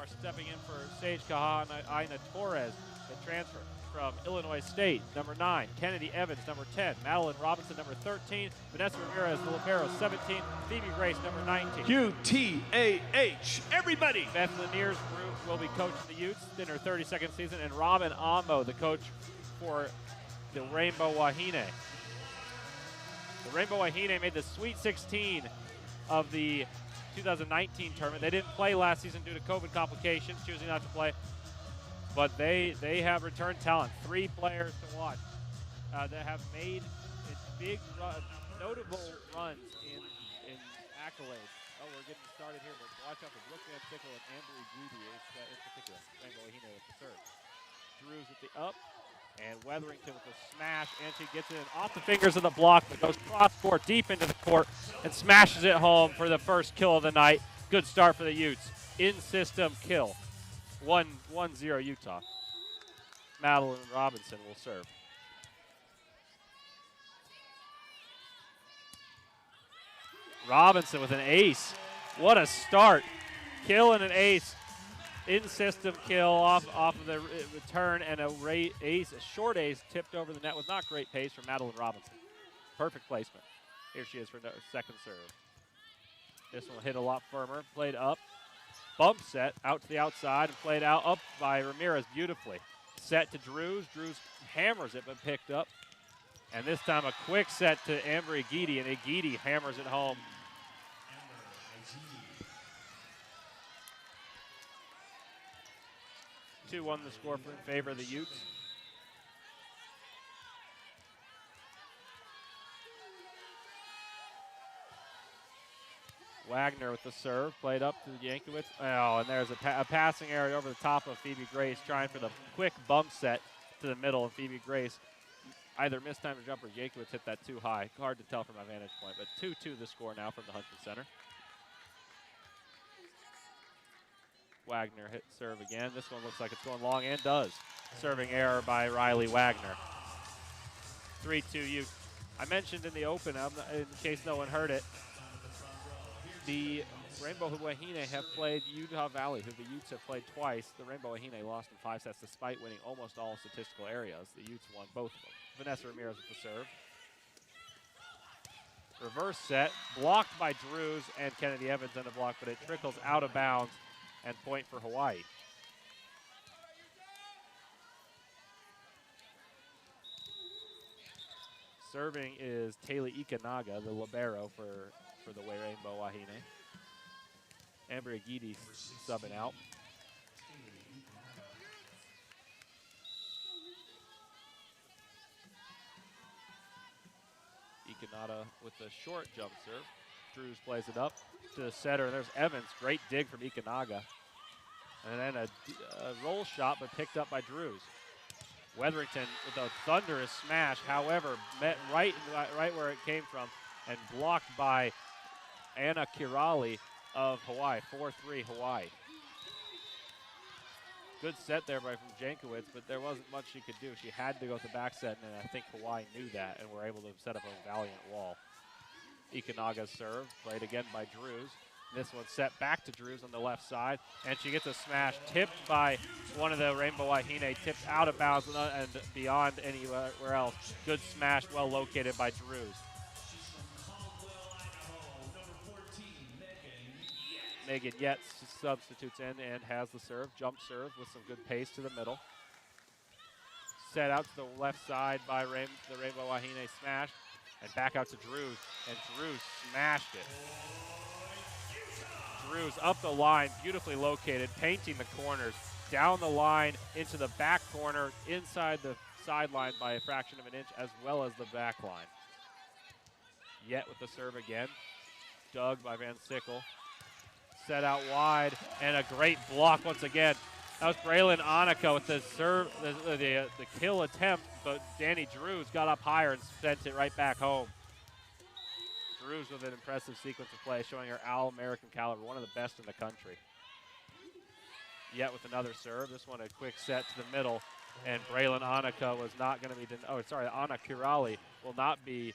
Omar stepping in for Sage Kahana Torres, the transfer from Illinois State. Number 9, Kennedy Evans, number 10. Madeline Robinson, number 13. Vanessa Ramirez, the libero, 17. Phoebe Grace, number 19. UTAH, everybody! Beth Lanier's group will be coaching the Utes in her 32nd season, and Robin Ambo, the coach for the Rainbow Wahine. The Rainbow Wahine made the Sweet 16 of the 2019 tournament. They didn't play last season due to COVID complications, choosing not to play. But they have returned talent. 3 players to watch that have made big, notable runs in accolades. Oh, we're getting started here, but watch out for Brooke Van Sickle and Amber Greedy in particular. Rainbow Wahine with the serve. Drews with the up, and Weatherington with the smash, and she gets it in off the fingers of the block, but goes cross-court deep into the court and smashes it home for the first kill of the night. Good start for the Utes. In-system kill. 1-0 Utah. Madeline Robinson will serve. Robinson with an ace. What a start. Kill and an ace. In-system kill off of the return, and a short ace tipped over the net with not great pace from Madeline Robinson. Perfect placement. Here she is for second serve. This one hit a lot firmer. Played up. Bump set out to the outside and played out up by Ramirez beautifully. Set to Drews. Drews hammers it but picked up. And this time a quick set to Amber Igidi, and Igidi hammers it home. Two-1 the score in favor of the Utes. Wagner with the serve, played up to Yankiewicz. Oh, and there's a passing area over the top of Phoebe Grace, trying for the quick bump set to the middle, and Phoebe Grace either missed time to jump or Yankiewicz hit that too high. Hard to tell from my vantage point, but 2-2 the score now from the Huntington Center. Wagner hit serve again. This one looks like it's going long, and does. Serving error by Riley Wagner. 3-2 Utes. I mentioned in the open, in case no one heard it, the Rainbow Wahine have played Utah Valley, who the Utes have played twice. The Rainbow Wahine lost in 5 sets despite winning almost all statistical areas. The Utes won both of them. Vanessa Ramirez with the serve. Reverse set, blocked by Drews and Kennedy Evans on the block, but it trickles out of bounds and point for Hawaii. Serving is Taylor Ikanaga, the libero for the Rainbow Wahine. Amber Igidi subbing out. Ikanada with the short jump serve. Drews plays it up to the setter. There's Evans. Great dig from Ikanaga. And then a roll shot, but picked up by Drews. Weatherington with a thunderous smash, however, met right where it came from and blocked by Anna Kirali of Hawaii. 4-3 Hawaii. Good set there from Jankiewicz, but there wasn't much she could do. She had to go with the back set, and I think Hawaii knew that and were able to set up a valiant wall. Ikanaga's serve, played again by Drews. This one set back to Drews on the left side, and she gets a smash tipped by one of the Rainbow Wahine, tipped out of bounds and beyond anywhere else. Good smash, well located by Drews. Megan Yetz substitutes in and has the serve, jump serve with some good pace to the middle. Set out to the left side by the Rainbow Wahine smash, and back out to Drews, and Drews smashed it. Drews up the line, beautifully located, painting the corners, down the line into the back corner, inside the sideline by a fraction of an inch, as well as the back line. Yet with the serve again, dug by Van Sickle. Set out wide, and a great block once again. That was Braylon Annika with the serve, the kill attempt, but Danny Drews got up higher and sent it right back home. Drews with an impressive sequence of play, showing her All-American caliber, one of the best in the country. Yet with another serve, this one a quick set to the middle, and Braylon Annika was not going to be, Anna Kirali will not be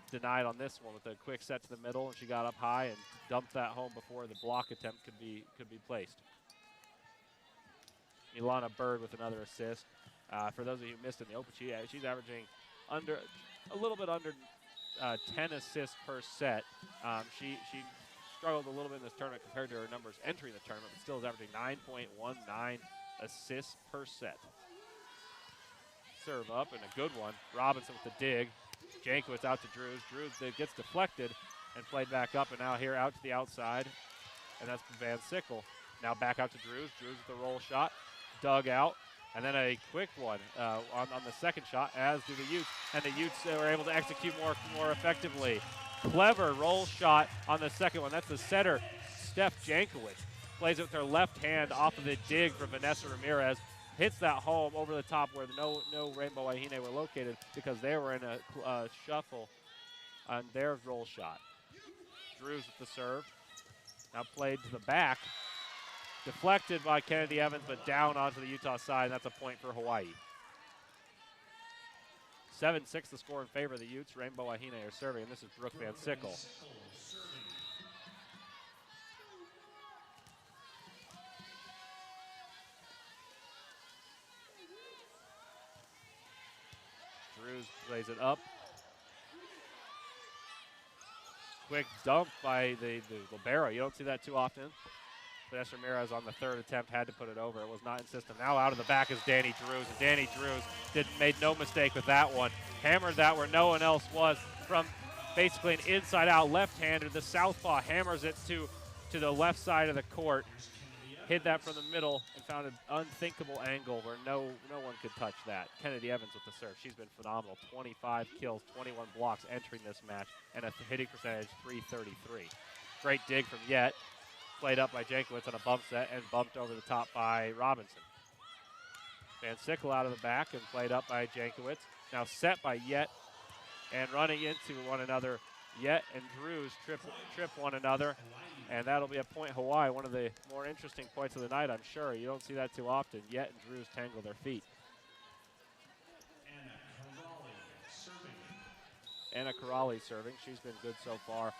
denied on this one with a quick set to the middle, and she got up high and dumped that home before the block attempt could be placed. Milana Bird with another assist. For those of you who missed in the open, she's averaging a little bit under 10 assists per set. She struggled a little bit in this tournament compared to her numbers entering the tournament, but still is averaging 9.19 assists per set. Serve up and a good one. Robinson with the dig. Jankowicz out to Drews. Drews gets deflected and played back up, and now here out to the outside, and that's Van Sickle. Now back out to Drews. Drews with the roll shot, dug out, and then a quick one on the second shot, as do the Utes, and the Utes were able to execute more effectively. Clever roll shot on the second one. That's the setter, Steph Jankowicz. Plays it with her left hand off of the dig from Vanessa Ramirez. Hits that home over the top where no Rainbow Wahine were located because they were in a shuffle on their roll shot. Drews with the serve. Now played to the back. Deflected by Kennedy Evans, but down onto the Utah side, and that's a point for Hawaii. 7-6 the score in favor of the Utes. Rainbow Wahine are serving, and this is Brooke Van Sickle. Drews plays it up. Quick dump by the libero. You don't see that too often. Vanessa Ramirez on the third attempt had to put it over. It was not in system. Now out of the back is Danny Drews, and Danny Drews made no mistake with that one. Hammered that where no one else was from basically an inside-out left-hander. The southpaw hammers it to the left side of the court. Hit that from the middle and found an unthinkable angle where no one could touch that. Kennedy Evans with the serve. She's been phenomenal. 25 kills, 21 blocks entering this match, and a hitting percentage .333. Great dig from Yet. Played up by Jankowicz on a bump set and bumped over the top by Robinson. Van Sickle out of the back and played up by Jankowicz. Now set by Yet and running into one another. Yet and Drews trip one another, and that'll be a point Hawaii. One of the more interesting points of the night, I'm sure. You don't see that too often. Yet and Drews tangle their feet. Anna Corrali serving. She's been good so far.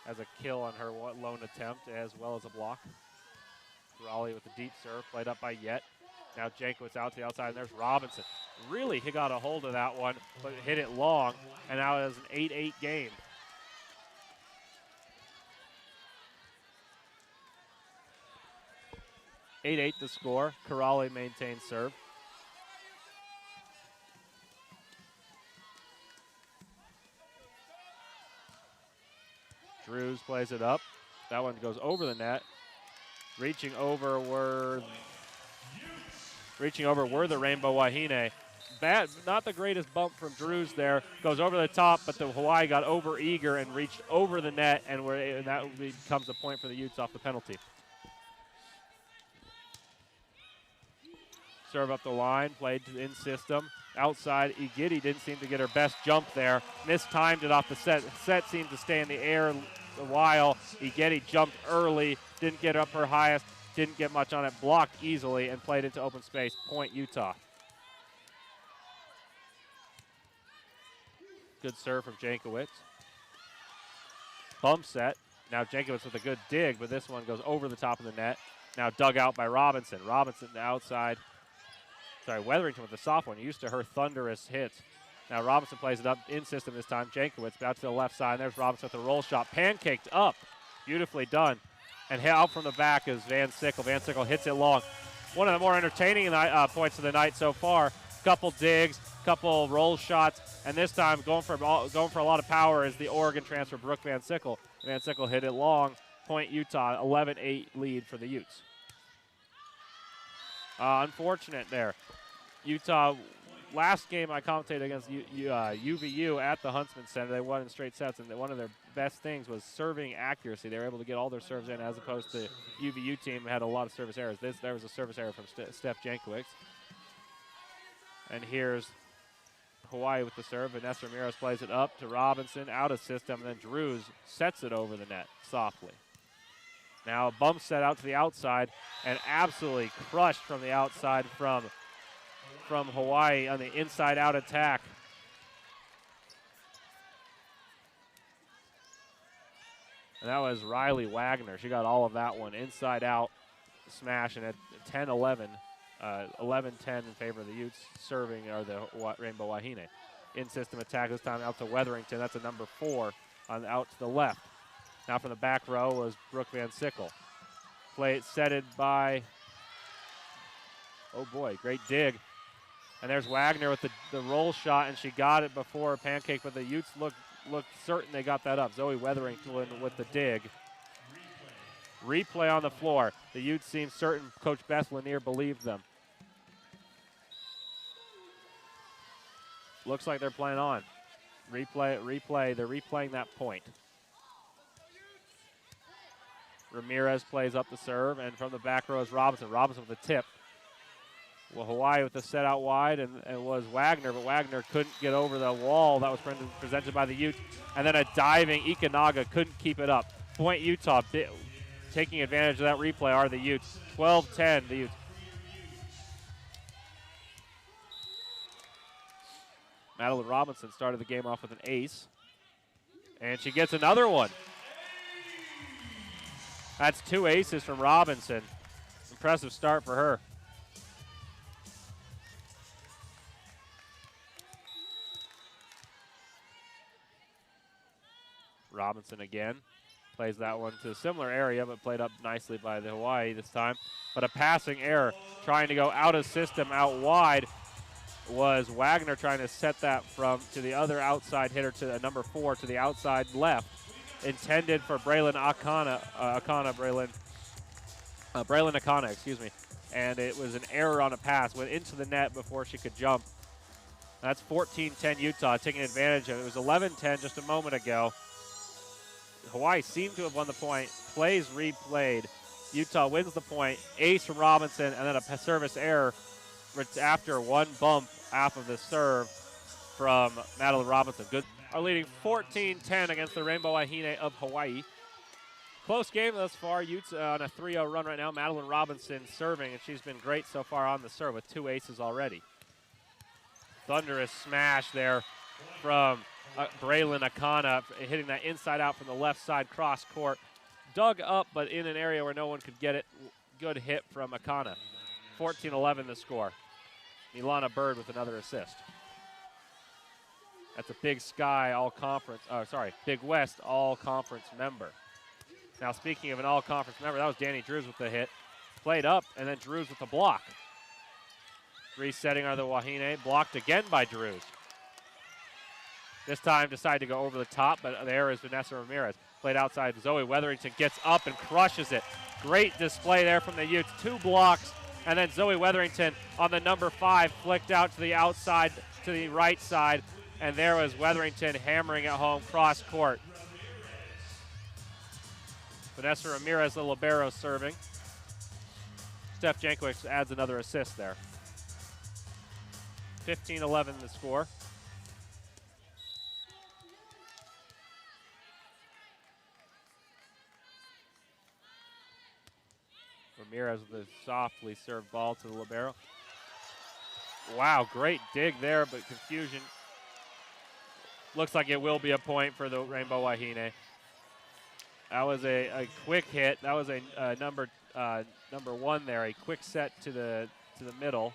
Has a kill on her lone attempt as well as a block. Corrali with the deep serve, played up by Yet. Now Jankowicz out to the outside, and there's Robinson. Really, he got a hold of that one, but hit it long, and now it is an 8-8 game. (8-8) the score. Corrali maintains serve. Drews plays it up. That one goes over the net. Reaching over were the Rainbow Wahine. Not the greatest bump from Drews there. Goes over the top, but the Hawaii got over eager and reached over the net, and that becomes a point for the Utes off the penalty. Serve up the line, played in system. Outside, Igiti didn't seem to get her best jump there. Mistimed it off the set. The set seemed to stay in the air a while. Igiti jumped early, didn't get up her highest, didn't get much on it, blocked easily, and played into open space. Point Utah. Good serve from Jankowicz. Bump set. Now Jankowicz with a good dig, but this one goes over the top of the net. Now dug out by Robinson. Robinson the outside. Sorry, Weatherington with the soft one. Used to her thunderous hits. Now Robinson plays it up in system this time. Jankowicz out to the left side. There's Robinson with the roll shot. Pancaked up. Beautifully done. And out from the back is Van Sickle. Van Sickle hits it long. One of the more entertaining points of the night so far. Couple digs, couple roll shots, and this time going for a lot of power is the Oregon transfer, Brooke Van Sickle. Van Sickle hit it long. Point Utah, 11-8 lead for the Utes. Unfortunate there. Utah, last game I commentated against UVU at the Huntsman Center. They won in straight sets, and one of their best things was serving accuracy. They were able to get all their serves in, as opposed to UVU team had a lot of service errors. There was a service error from Steph Jankowicz. And here's Hawaii with the serve. Vanessa Ramirez plays it up to Robinson, out of system, and then Drews sets it over the net softly. Now a bump set out to the outside, and absolutely crushed from the outside from Hawaii on the inside-out attack. And that was Riley Wagner. She got all of that one inside out. smash, and at 10-11, 11-10 in favor of the Utes. Serving are the Rainbow Wahine. In-system attack this time out to Weatherington. That's a number 4 out to the left. Now from the back row was Brooke Van Sickle. Play set it by, oh boy, great dig. And there's Wagner with the roll shot, and she got it before Pancake, but the Utes looked certain they got that up. Zoe Weatherington with the dig. Replay on the floor. The Utes seem certain Coach Beth Lanier believed them. Looks like they're playing on. Replay. They're replaying that point. Ramirez plays up the serve, and from the back row is Robinson. Robinson with the tip. Well, Hawaii with the set out wide, and it was Wagner, but Wagner couldn't get over the wall that was presented by the Utes. And then a diving Ikanaga couldn't keep it up. Point Utah taking advantage of that replay are the Utes. 12-10, the Utes. Madeline Robinson started the game off with an ace. And she gets another one. That's 2 aces from Robinson. Impressive start for her. Robinson again. Plays that one to a similar area, but played up nicely by the Hawaii this time. But a passing error, trying to go out of system, out wide, was Wagner trying to set that to the other outside hitter, to the number 4, to the outside left. Intended for Braylon Akana, excuse me. And it was an error on a pass, went into the net before she could jump. That's 14-10 Utah, taking advantage of it. It was 11-10 just a moment ago. Hawaii seemed to have won the point. Plays replayed. Utah wins the point. Ace from Robinson, and then a service error after one bump off of the serve from Madeline Robinson. Good. Are leading 14-10 against the Rainbow Wahine of Hawaii. Close game thus far. Utes on a 3-0 run right now. Madeline Robinson serving, and she's been great so far on the serve with 2 aces already. Thunderous smash there from Braylon Akana, hitting that inside out from the left side cross court. Dug up, but in an area where no one could get it. Good hit from Akana. 14-11 the score. Milana Bird with another assist. That's a Big Sky all-conference, Big West all-conference member. Now, speaking of an all-conference member, that was Danny Drews with the hit. Played up, and then Drews with the block. Resetting are the Wahine, blocked again by Drews. This time decided to go over the top, but there is Vanessa Ramirez. Played outside, Zoe Weatherington gets up and crushes it. Great display there from the Utes. 2 blocks, and then Zoe Weatherington on the number 5, flicked out to the outside, to the right side, and there was Weatherington hammering it home cross court. Vanessa Ramirez, the libero, serving. Steph Jankovic adds another assist there. 15-11 the score. Ramirez with a softly served ball to the libero. Wow, great dig there, but confusion. Looks like it will be a point for the Rainbow Wahine. That was a quick hit. That was a number 1 there. A quick set to the middle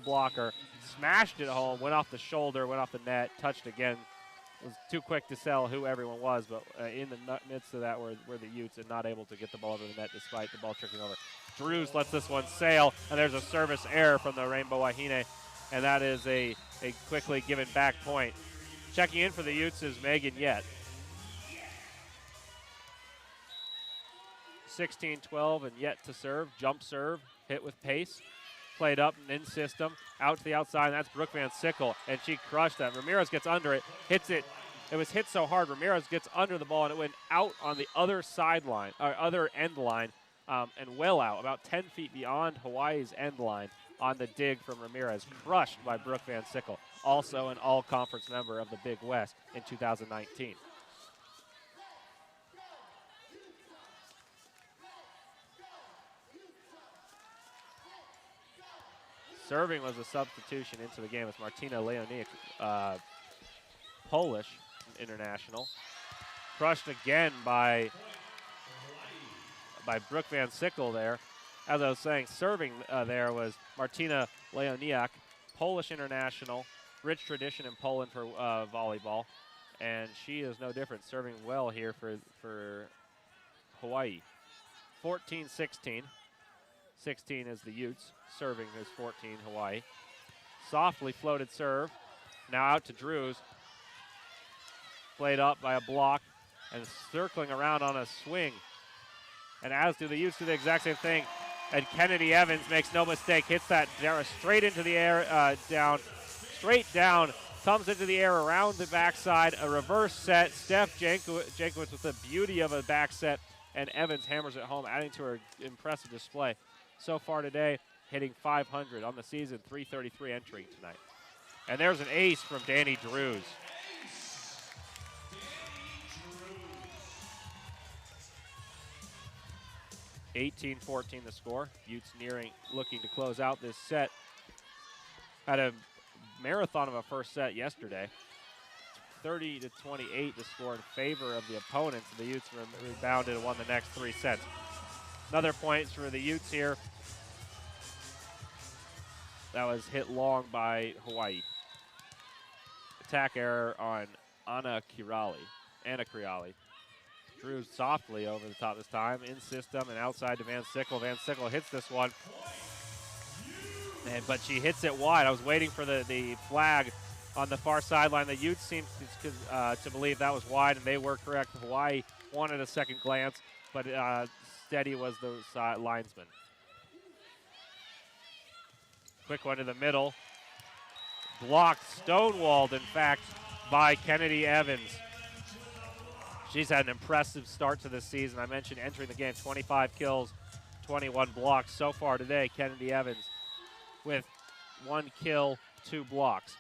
blocker. Smashed it home. Went off the shoulder. Went off the net. Touched again. It was too quick to tell who everyone was, but in the midst of that were the Utes and not able to get the ball over the net despite the ball trickling over. Drews lets this one sail, and there's a service error from the Rainbow Wahine, and that is a quickly given back point. Checking in for the Utes is Megan Yett. 16-12 and Yett to serve. Jump serve, hit with pace. Played up and in system, out to the outside, and that's Brooke Van Sickle, and she crushed that. Ramirez gets under it, hits it. It was hit so hard, Ramirez gets under the ball, and it went out on the other sideline, or other end line, and well out, about 10 feet beyond Hawaii's end line on the dig from Ramirez. Crushed by Brooke Van Sickle, also an all-conference member of the Big West in 2019. Serving was a substitution into the game with Martina Leonik, Polish international. Crushed again by Brooke Van Sickle there. as I was saying, serving there was Martina Leoniak, Polish international, rich tradition in Poland for volleyball, and she is no different, serving well here for Hawaii. 14-16. 16 is the Utes. Serving is 14 Hawaii. Softly floated serve. Now out to Drews. Played up by a block and circling around on a swing. And as do the Utes do the exact same thing. And Kennedy Evans makes no mistake, hits that straight into the air, straight down, comes into the air around the backside, a reverse set. Steph Jankowicz with the beauty of a back set, and Evans hammers it home, adding to her impressive display. So far today, hitting 500 on the season, 333 entering tonight. And there's an ace from Danny Drews. (18-14) the score. Utes looking to close out this set. Had a marathon of a first set yesterday. 30-28 the score in favor of the opponents. The Utes rebounded and won the next 3 sets. Another point for the Utes here. That was hit long by Hawaii. Attack error on Anna Criali. Drews softly over the top this time, in system and outside to Van Sickle. Van Sickle hits this one, but she hits it wide. I was waiting for the flag on the far sideline. The Utes seemed to believe that was wide, and they were correct. Hawaii wanted a second glance, but steady was the linesman. Quick one to the middle. Blocked, stonewalled, in fact, by Kennedy Evans. She's had an impressive start to this season. I mentioned entering the game, 25 kills, 21 blocks. So far today, Kennedy Evans with 1 kill, 2 blocks.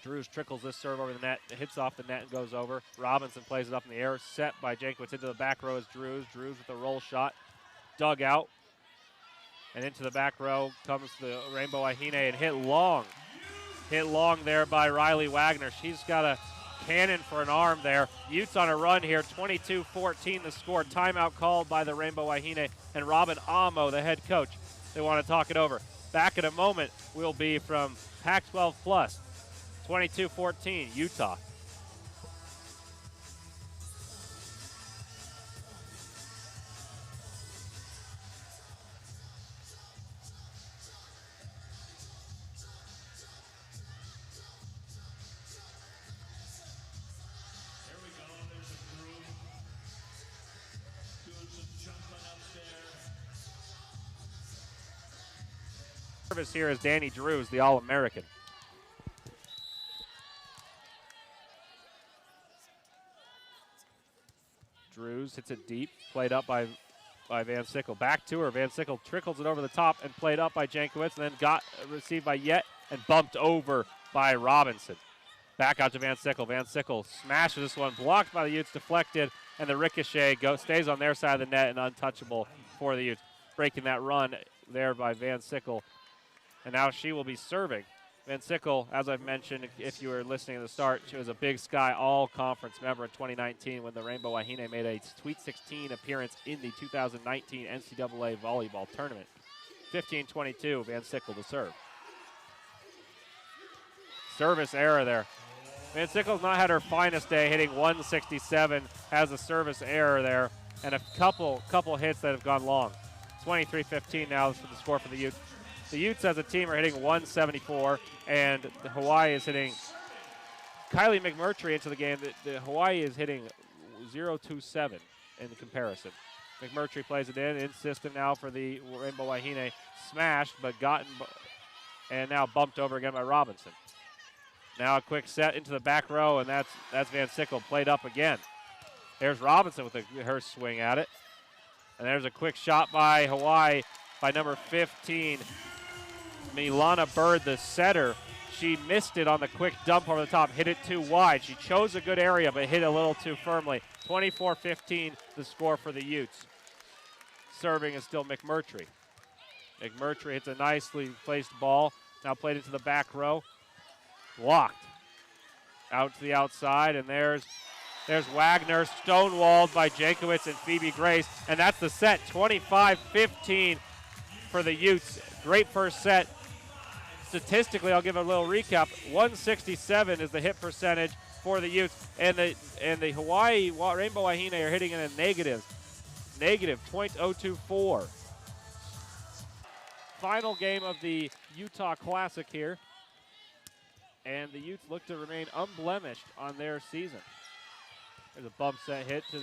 Drews trickles this serve over the net, hits off the net and goes over. Robinson plays it up in the air, set by Jankowicz into the back row is Drews. Drews with a roll shot, dug out. And into the back row comes the Rainbow Wahine and hit long. Hit long there by Riley Wagner. She's got a cannon for an arm there. Utes on a run here, 22-14 the score. Timeout called by the Rainbow Wahine and Robin Amo, the head coach. They want to talk it over. Back in a moment, we'll be from Pac-12 Plus. 22-14, Utah. Service here is Danny Drews, the All-American. Drews hits it deep, played up by Van Sickle. Back to her, Van Sickle trickles it over the top and played up by Jankowicz, and then received by Yet and bumped over by Robinson. Back out to Van Sickle. Van Sickle smashes this one, blocked by the Utes, deflected, and the ricochet stays on their side of the net and untouchable for the Utes. Breaking that run there by Van Sickle. And now she will be serving. Van Sickle, as I've mentioned, if you were listening at the start, she was a Big Sky All-Conference member in 2019 when the Rainbow Wahine made a Sweet 16 appearance in the 2019 NCAA Volleyball Tournament. 15-22, Van Sickle to serve. Service error there. Van Sickle's not had her finest day, hitting 167, has a service error there, and a couple hits that have gone long. 23-15 now for the score for the Utes. The Utes as a team are hitting 174, and Hawaii is hitting Kylie McMurtry into the game. The Hawaii is hitting 0-2-7 in the comparison. McMurtry plays it in system now for the Rainbow Wahine. Smashed, but and now bumped over again by Robinson. Now a quick set into the back row, and that's Van Sickle played up again. There's Robinson with her swing at it. And there's a quick shot by Hawaii by number 15, Milana Bird, the setter. She missed it on the quick dump over the top, hit it too wide. She chose a good area, but hit a little too firmly. 24-15, the score for the Utes. Serving is still McMurtry. McMurtry hits a nicely placed ball. Now played into the back row. Blocked. Out to the outside, and there's There's Wagner, stonewalled by Jankowicz and Phoebe Grace, and that's the set, 25-15 for the Utes. Great first set. Statistically, I'll give a little recap. 167 is the hit percentage for the Utes, and the Hawaii Rainbow Wahine are hitting in a negative .024. Final game of the Utah Classic here, and the Utes look to remain unblemished on their season. There's a bump set hit for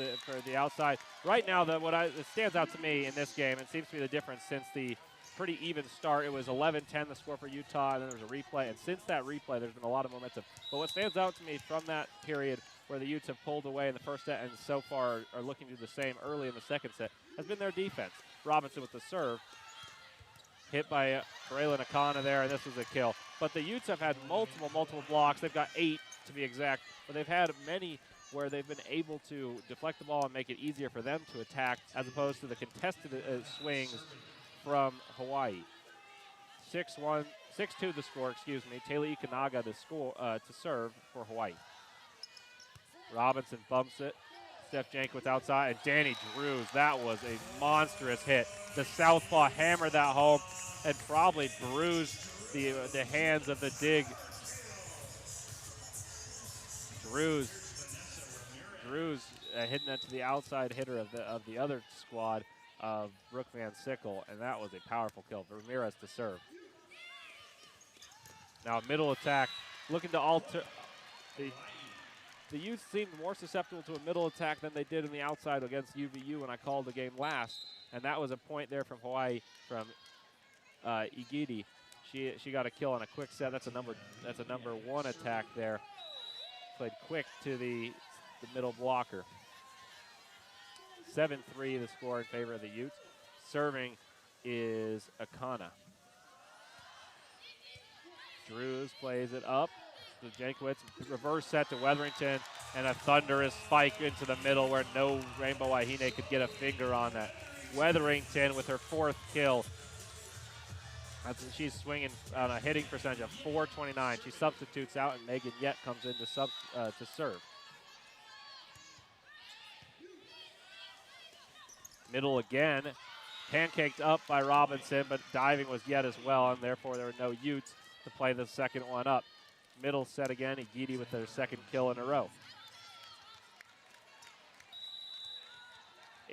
the outside. Right now, what stands out to me in this game, it seems to be the difference since the pretty even start. It was 11-10 the score for Utah, and then there was a replay. And since that replay, there's been a lot of momentum. But what stands out to me from that period where the Utes have pulled away in the first set and so far are looking to do the same early in the second set has been their defense. Robinson with the serve. Hit by Braylon Akana there, and this was a kill. But the Utes have had multiple blocks. They've got 8 to be exact, but they've had many where they've been able to deflect the ball and make it easier for them to attack as opposed to the contested swings from Hawaii. 6-2 the score, excuse me. Taylor Ikanaga to serve for Hawaii. Robinson bumps it. Steph Jankowicz outside, and Danny Drews, that was a monstrous hit. The southpaw hammered that home and probably bruised the hands of the dig. Drews hitting that to the outside hitter of the other squad of Brooke Van Sickle, and that was a powerful kill. Ramirez to serve. Now middle attack, looking to alter. The Utes seemed more susceptible to a middle attack than they did in the outside against UVU when I called the game last, and that was a point there from Hawaii from Igidi. She got a kill on a quick set. That's a number 1 attack there. Played quick to the middle blocker. 7-3 the score in favor of the Utes. Serving is Akana. Drews plays it up to Jankowicz. Reverse set to Wetherington, and a thunderous spike into the middle where no Rainbow Wahine could get a finger on that. Wetherington with her 4th kill. She's swinging on a hitting percentage of .429. She substitutes out, and Megan Yett comes in to serve. Middle again, pancaked up by Robinson, but diving was Yett as well, and therefore there were no Utes to play the second one up. Middle set again, Igidi with their 2nd kill in a row.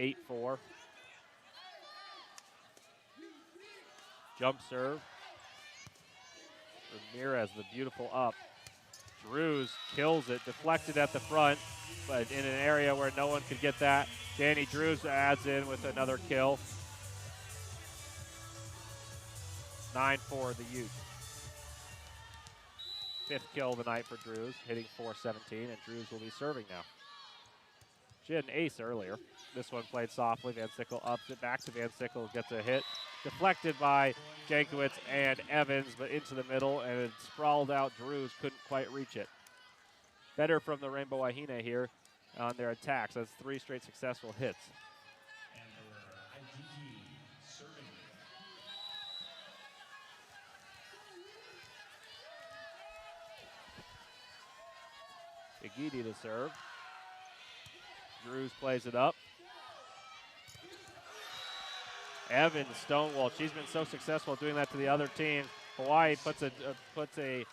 8-4. Jump serve. Ramirez, the beautiful up. Drews kills it, deflected at the front, but in an area where no one could get that. Danny Drews adds in with another kill. 9-4 the Utes. 5th kill of the night for Drews, hitting .417, and Drews will be serving now. She had an ace earlier. This one played softly. Van Sickle ups it back to Van Sickle, gets a hit. Deflected by Jankowicz and Evans, but into the middle, and it sprawled out. Drews couldn't quite reach it. Better from the Rainbow Wahine here on their attacks. That's 3 straight successful hits. Igidi to serve. Drews plays it up. Evans stonewall. She's been so successful at doing that to the other team. Hawaii puts a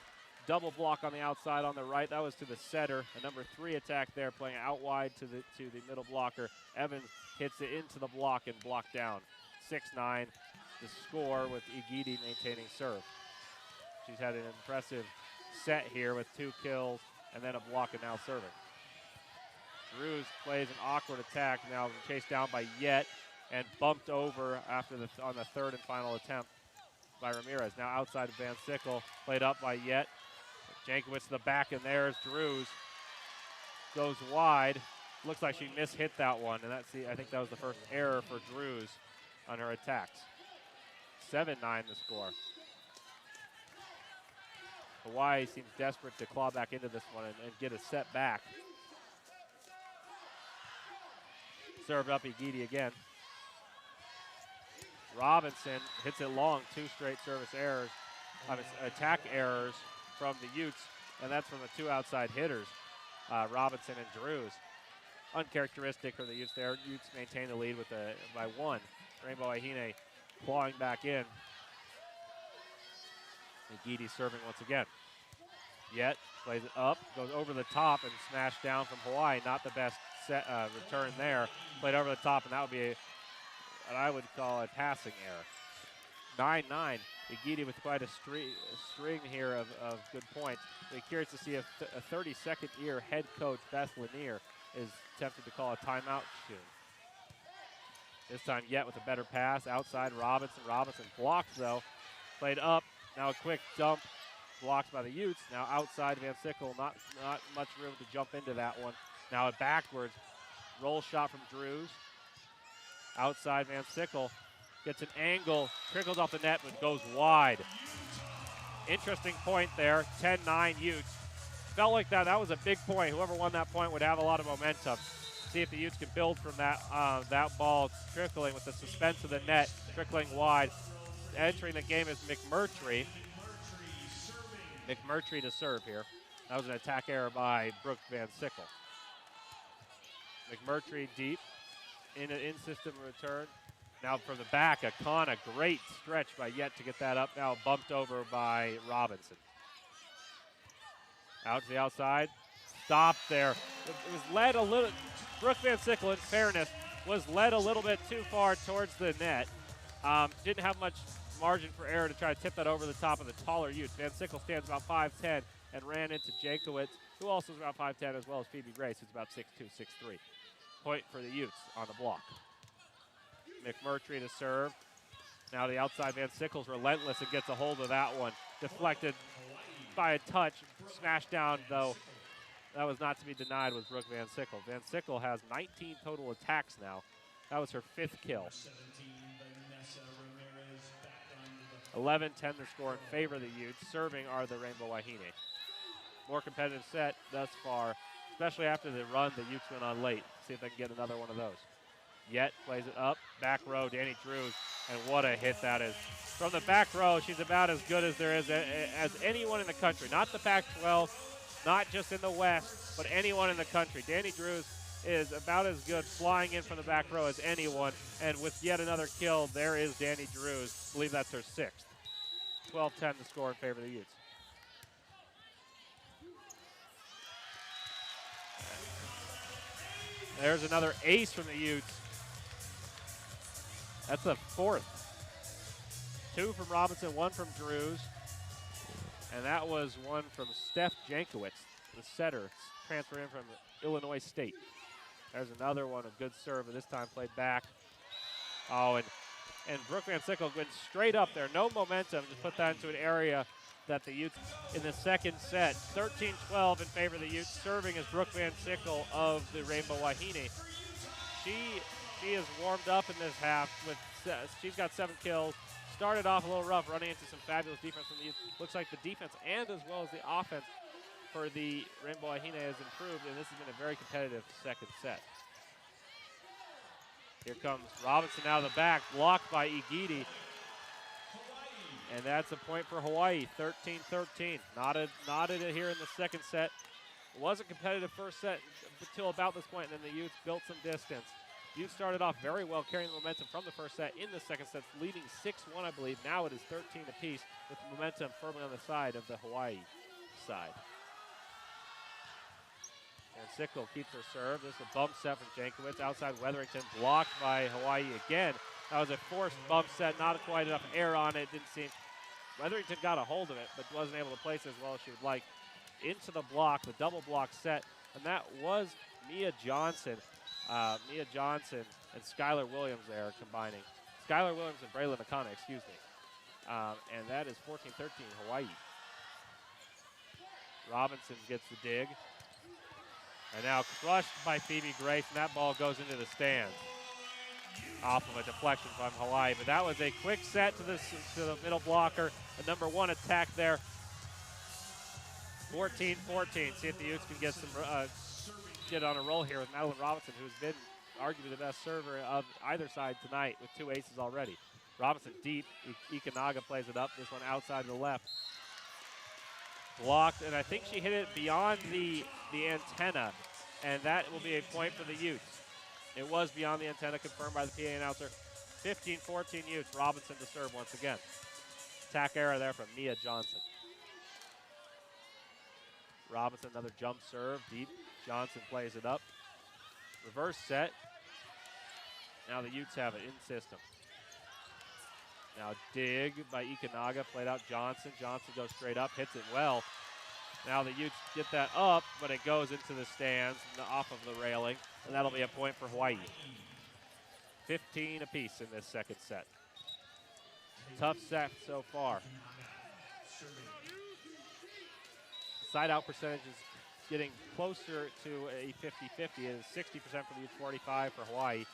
double block on the outside on the right. That was to the setter. A number 3 attack there, playing out wide to the middle blocker. Evans hits it into the block and blocked down. 6-9 the score with Igidi maintaining serve. She's had an impressive set here with 2 kills and then a block and now serving. Drews plays an awkward attack, now chased down by Yett and bumped over on the 3rd and final attempt by Ramirez. Now outside of Van Sickle, played up by Yett. Jankowicz to the back, and there's Drews. Goes wide. Looks like she mishit that one, and I think that was the first error for Drews on her attacks. 7-9 the score. Hawaii seems desperate to claw back into this one and get a set back. Served up Igidi again. Robinson hits it long, 2 straight attack errors from the Utes, and that's from the 2 outside hitters. Robinson and Drews. Uncharacteristic for the Utes there. Utes maintain the lead by 1. Rainbow Wahine clawing back in. Igidi serving once again. Yet plays it up, goes over the top and smashed down from Hawaii. Not the best set, return there. Played over the top, and that would be what I would call a passing error. 9-9. Igidi with quite a string here of good points. We're curious to see if a 32nd year head coach Beth Lanier is tempted to call a timeout soon. This time Yet with a better pass outside Robinson. Robinson blocked though. Played up. Now a quick dump. Blocked by the Utes. Now outside Van Sickle. Not much room to jump into that one. Now a backwards roll shot from Drews. Outside Van Sickle. Gets an angle, trickles off the net, but goes wide. Interesting point there, 10-9 Utes. Felt like that was a big point. Whoever won that point would have a lot of momentum. See if the Utes can build from that ball trickling with the suspense of the net, trickling wide. Entering the game is McMurtry. McMurtry to serve here. That was an attack error by Brooke Van Sickle. McMurtry deep, in-system return. Now from the back, a great stretch by Yet to get that up. Now bumped over by Robinson. Out to the outside. Stopped there. It was led a little. Brooke Van Sickle, in fairness, was led a little bit too far towards the net. Didn't have much margin for error to try to tip that over the top of the taller Utes. Van Sickle stands about 5'10" and ran into Jankowitz, who also is about 5'10", as well as Phoebe Grace, who's about 6'2", 6'3". Point for the Utes on the block. McMurtry to serve. Now the outside Van Sickle's relentless and gets a hold of that one. Deflected by a touch. Smashed down, though. That was not to be denied with Brooke Van Sickle. Van Sickle has 19 total attacks now. That was her 5th kill. 11-10 their score in favor of the Utes. Serving are the Rainbow Wahine. More competitive set thus far, especially after the run the Utes went on late. See if they can get another one of those. Yet plays it up, back row, Danny Drews, and what a hit that is. From the back row, she's about as good as there is as anyone in the country. Not the Pac-12, not just in the West, but anyone in the country. Danny Drews is about as good flying in from the back row as anyone, and with yet another kill, there is Danny Drews. I believe that's her 6th. 12-10 the score in favor of the Utes. There's another ace from the Utes. That's the 4th. 2 from Robinson, 1 from Drews. And that was one from Steph Jankowitz, the setter, transferred in from Illinois State. There's another one, a good serve, but this time played back. Oh, and Brooke Van Sickle went straight up there. No momentum, just put that into an area that the Utes in the second set. 13-12 in favor of the Utes. Serving is Brooke Van Sickle of the Rainbow Wahine. She is warmed up in this half. She's got 7 kills. Started off a little rough, running into some fabulous defense from the Utes. Looks like the defense and as well as the offense for the Rainbow Wahine has improved, and this has been a very competitive second set. Here comes Robinson out of the back, blocked by Igidi. And that's a point for Hawaii, 13-13. Knotted it here in the second set. It was a competitive first set until about this point, and then the Utes built some distance. Utes started off very well, carrying the momentum from the first set in the second set, leading 6-1, I believe. Now it is 13 apiece, with momentum firmly on the side of the Hawaii side. And Sickle keeps her serve. This is a bump set from Jankowitz. Outside Wetherington, blocked by Hawaii again. That was a forced bump set, not quite enough air on it. Didn't seem. Wetherington got a hold of it, but wasn't able to place it as well as she would like. Into the block, the double block set, and that was Mia Johnson. Mia Johnson and Skylar Williams there combining. Skylar Williams and Braylon McConnell, excuse me. And that is 14-13 Hawaii. Robinson gets the dig. And now crushed by Phoebe Grace, and that ball goes into the stands off of a deflection from Hawaii. But that was a quick set to the middle blocker. The number 1 attack there. 14-14. See if the Utes can get on a roll here with Madeline Robinson, who's been arguably the best server of either side tonight with 2 aces already. Robinson deep. Ikenaga plays it up. This one outside to the left. blocked, and I think she hit it beyond the antenna, and that will be a point for the Utes. It was beyond the antenna, confirmed by the PA announcer. 15-14 Utes. Robinson to serve once again. Attack error there from Mia Johnson. Robinson, another jump serve, deep. Johnson plays it up. Reverse set. Now the Utes have it in system. Now dig by Ikanaga, played out Johnson. Johnson goes straight up, hits it well. Now the Utes get that up, but it goes into the stands, off of the railing, and that'll be a point for Hawaii. 15 apiece in this second set. Tough set so far. Side out percentage is getting closer to a 50-50. It is 60% for the Utes, 45 for Hawaii.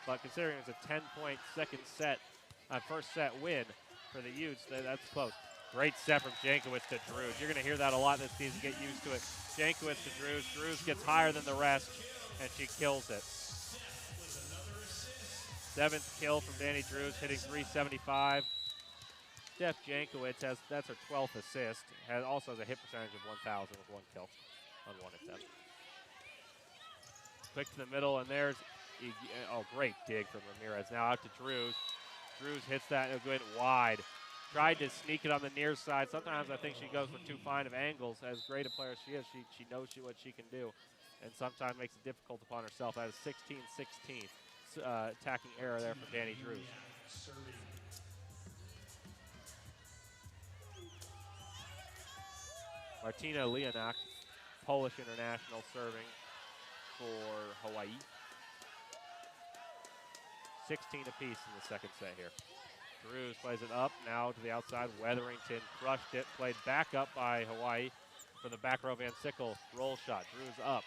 But considering it's a 10-point first set win for the Utes, that's close. Great set from Jankowicz to Drews. You're going to hear that a lot this season. Get used to it. Jankowicz to Drews. Drews gets higher than the rest, and she kills it. 7th kill from Danny Drews, hitting .375. Steph Jankowicz that's her 12th assist. Also has a hit percentage of 1,000 with 1 kill on 1 attempt. Quick to the middle, and there's great dig from Ramirez. Now out to Drews. Drews hits that, it'll go in wide. Tried to sneak it on the near side. Sometimes I think she goes for too fine of angles. As great a player as she is, she knows what she can do, and sometimes makes it difficult upon herself. That is 16-16. Attacking error there from Danny Drews. Martina Leonak, Polish international, serving for Hawaii. 16 apiece in the second set here. Drews plays it up, now to the outside. Weatherington crushed it, played back up by Hawaii for the back row Van Sickle roll shot. Drews up.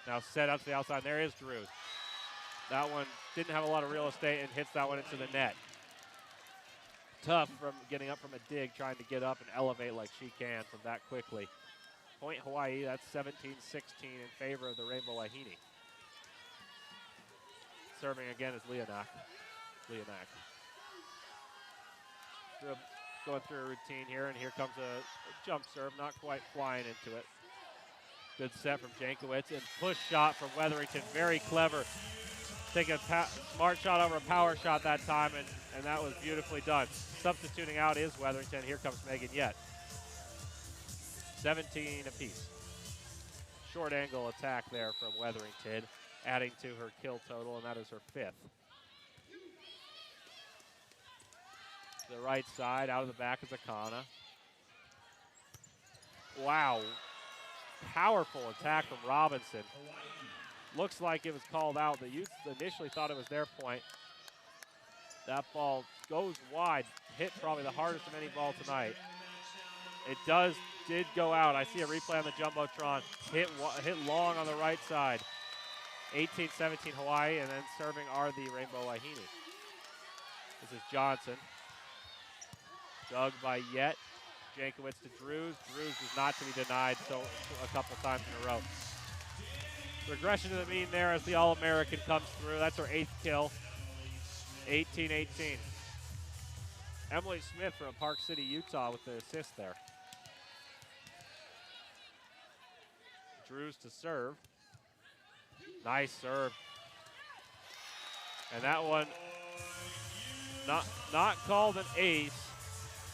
Now set out to the outside, and there is Drews. That one didn't have a lot of real estate and hits that one into the net. Tough from getting up from a dig, trying to get up and elevate like she can from that quickly. Point Hawaii, that's 17-16 in favor of the Rainbow Wahine. Serving again is Leonak. Going through a routine here, and here comes a jump serve, not quite flying into it. Good set from Jankowicz, and push shot from Weatherington, very clever. Taking a smart shot over a power shot that time, and that was beautifully done. Substituting out is Weatherington. Here comes Megan Yett. 17 apiece. Short angle attack there from Weatherington, adding to her kill total, and that is her 5th. To the right side, out of the back is Akana. Wow. Powerful attack from Robinson. Looks like it was called out. The Utes initially thought it was their point. That ball goes wide, hit probably the hardest of any ball tonight. It did go out. I see a replay on the Jumbotron. Hit long on the right side. 18-17 Hawaii, and then serving are the Rainbow Wahine. This is Johnson. Dug by Yett. Jankowicz to Drews. Drews is not to be denied a couple times in a row. Regression to the mean there as the All-American comes through. That's her 8th kill. 18-18. Emily Smith from Park City, Utah with the assist there. Drews to serve. Nice serve. And that one, not called an ace,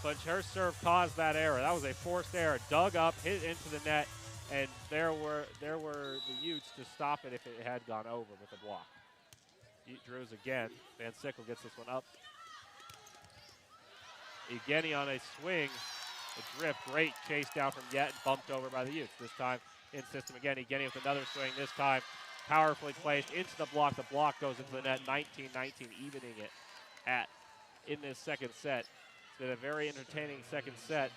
but her serve caused that error. That was a forced error. Dug up, hit into the net, and there were the Utes to stop it if it had gone over with a block. Drews again. Van Sickle gets this one up. Igeni on a swing, a drift. Great chase down from Yett, bumped over by the Utes. This time in system again. Igeni with another swing. This time powerfully placed into the block. The block goes into the net. 19-19, evening it in this second set. It's been a very entertaining second set.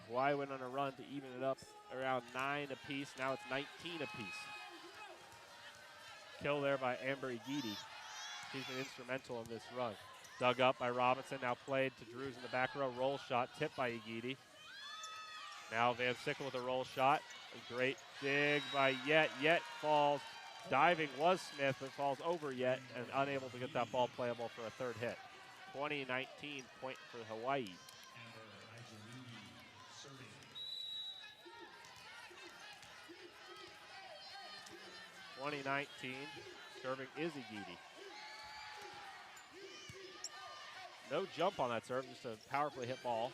Hawaii went on a run to even it up around 9 apiece. Now it's 19 apiece. Kill there by Amber Igidi. She's been instrumental in this run. Dug up by Robinson, now played to Drews in the back row. Roll shot, tipped by Igidi. Now Van Sickle with a roll shot. A great dig by Yett. Yett falls. Diving was Smith, but falls over Yett and unable to get that ball playable for a third hit. 20-19 point for Hawaii. 2019, serving Izzy Geedy. No jump on that serve, just a powerfully hit ball.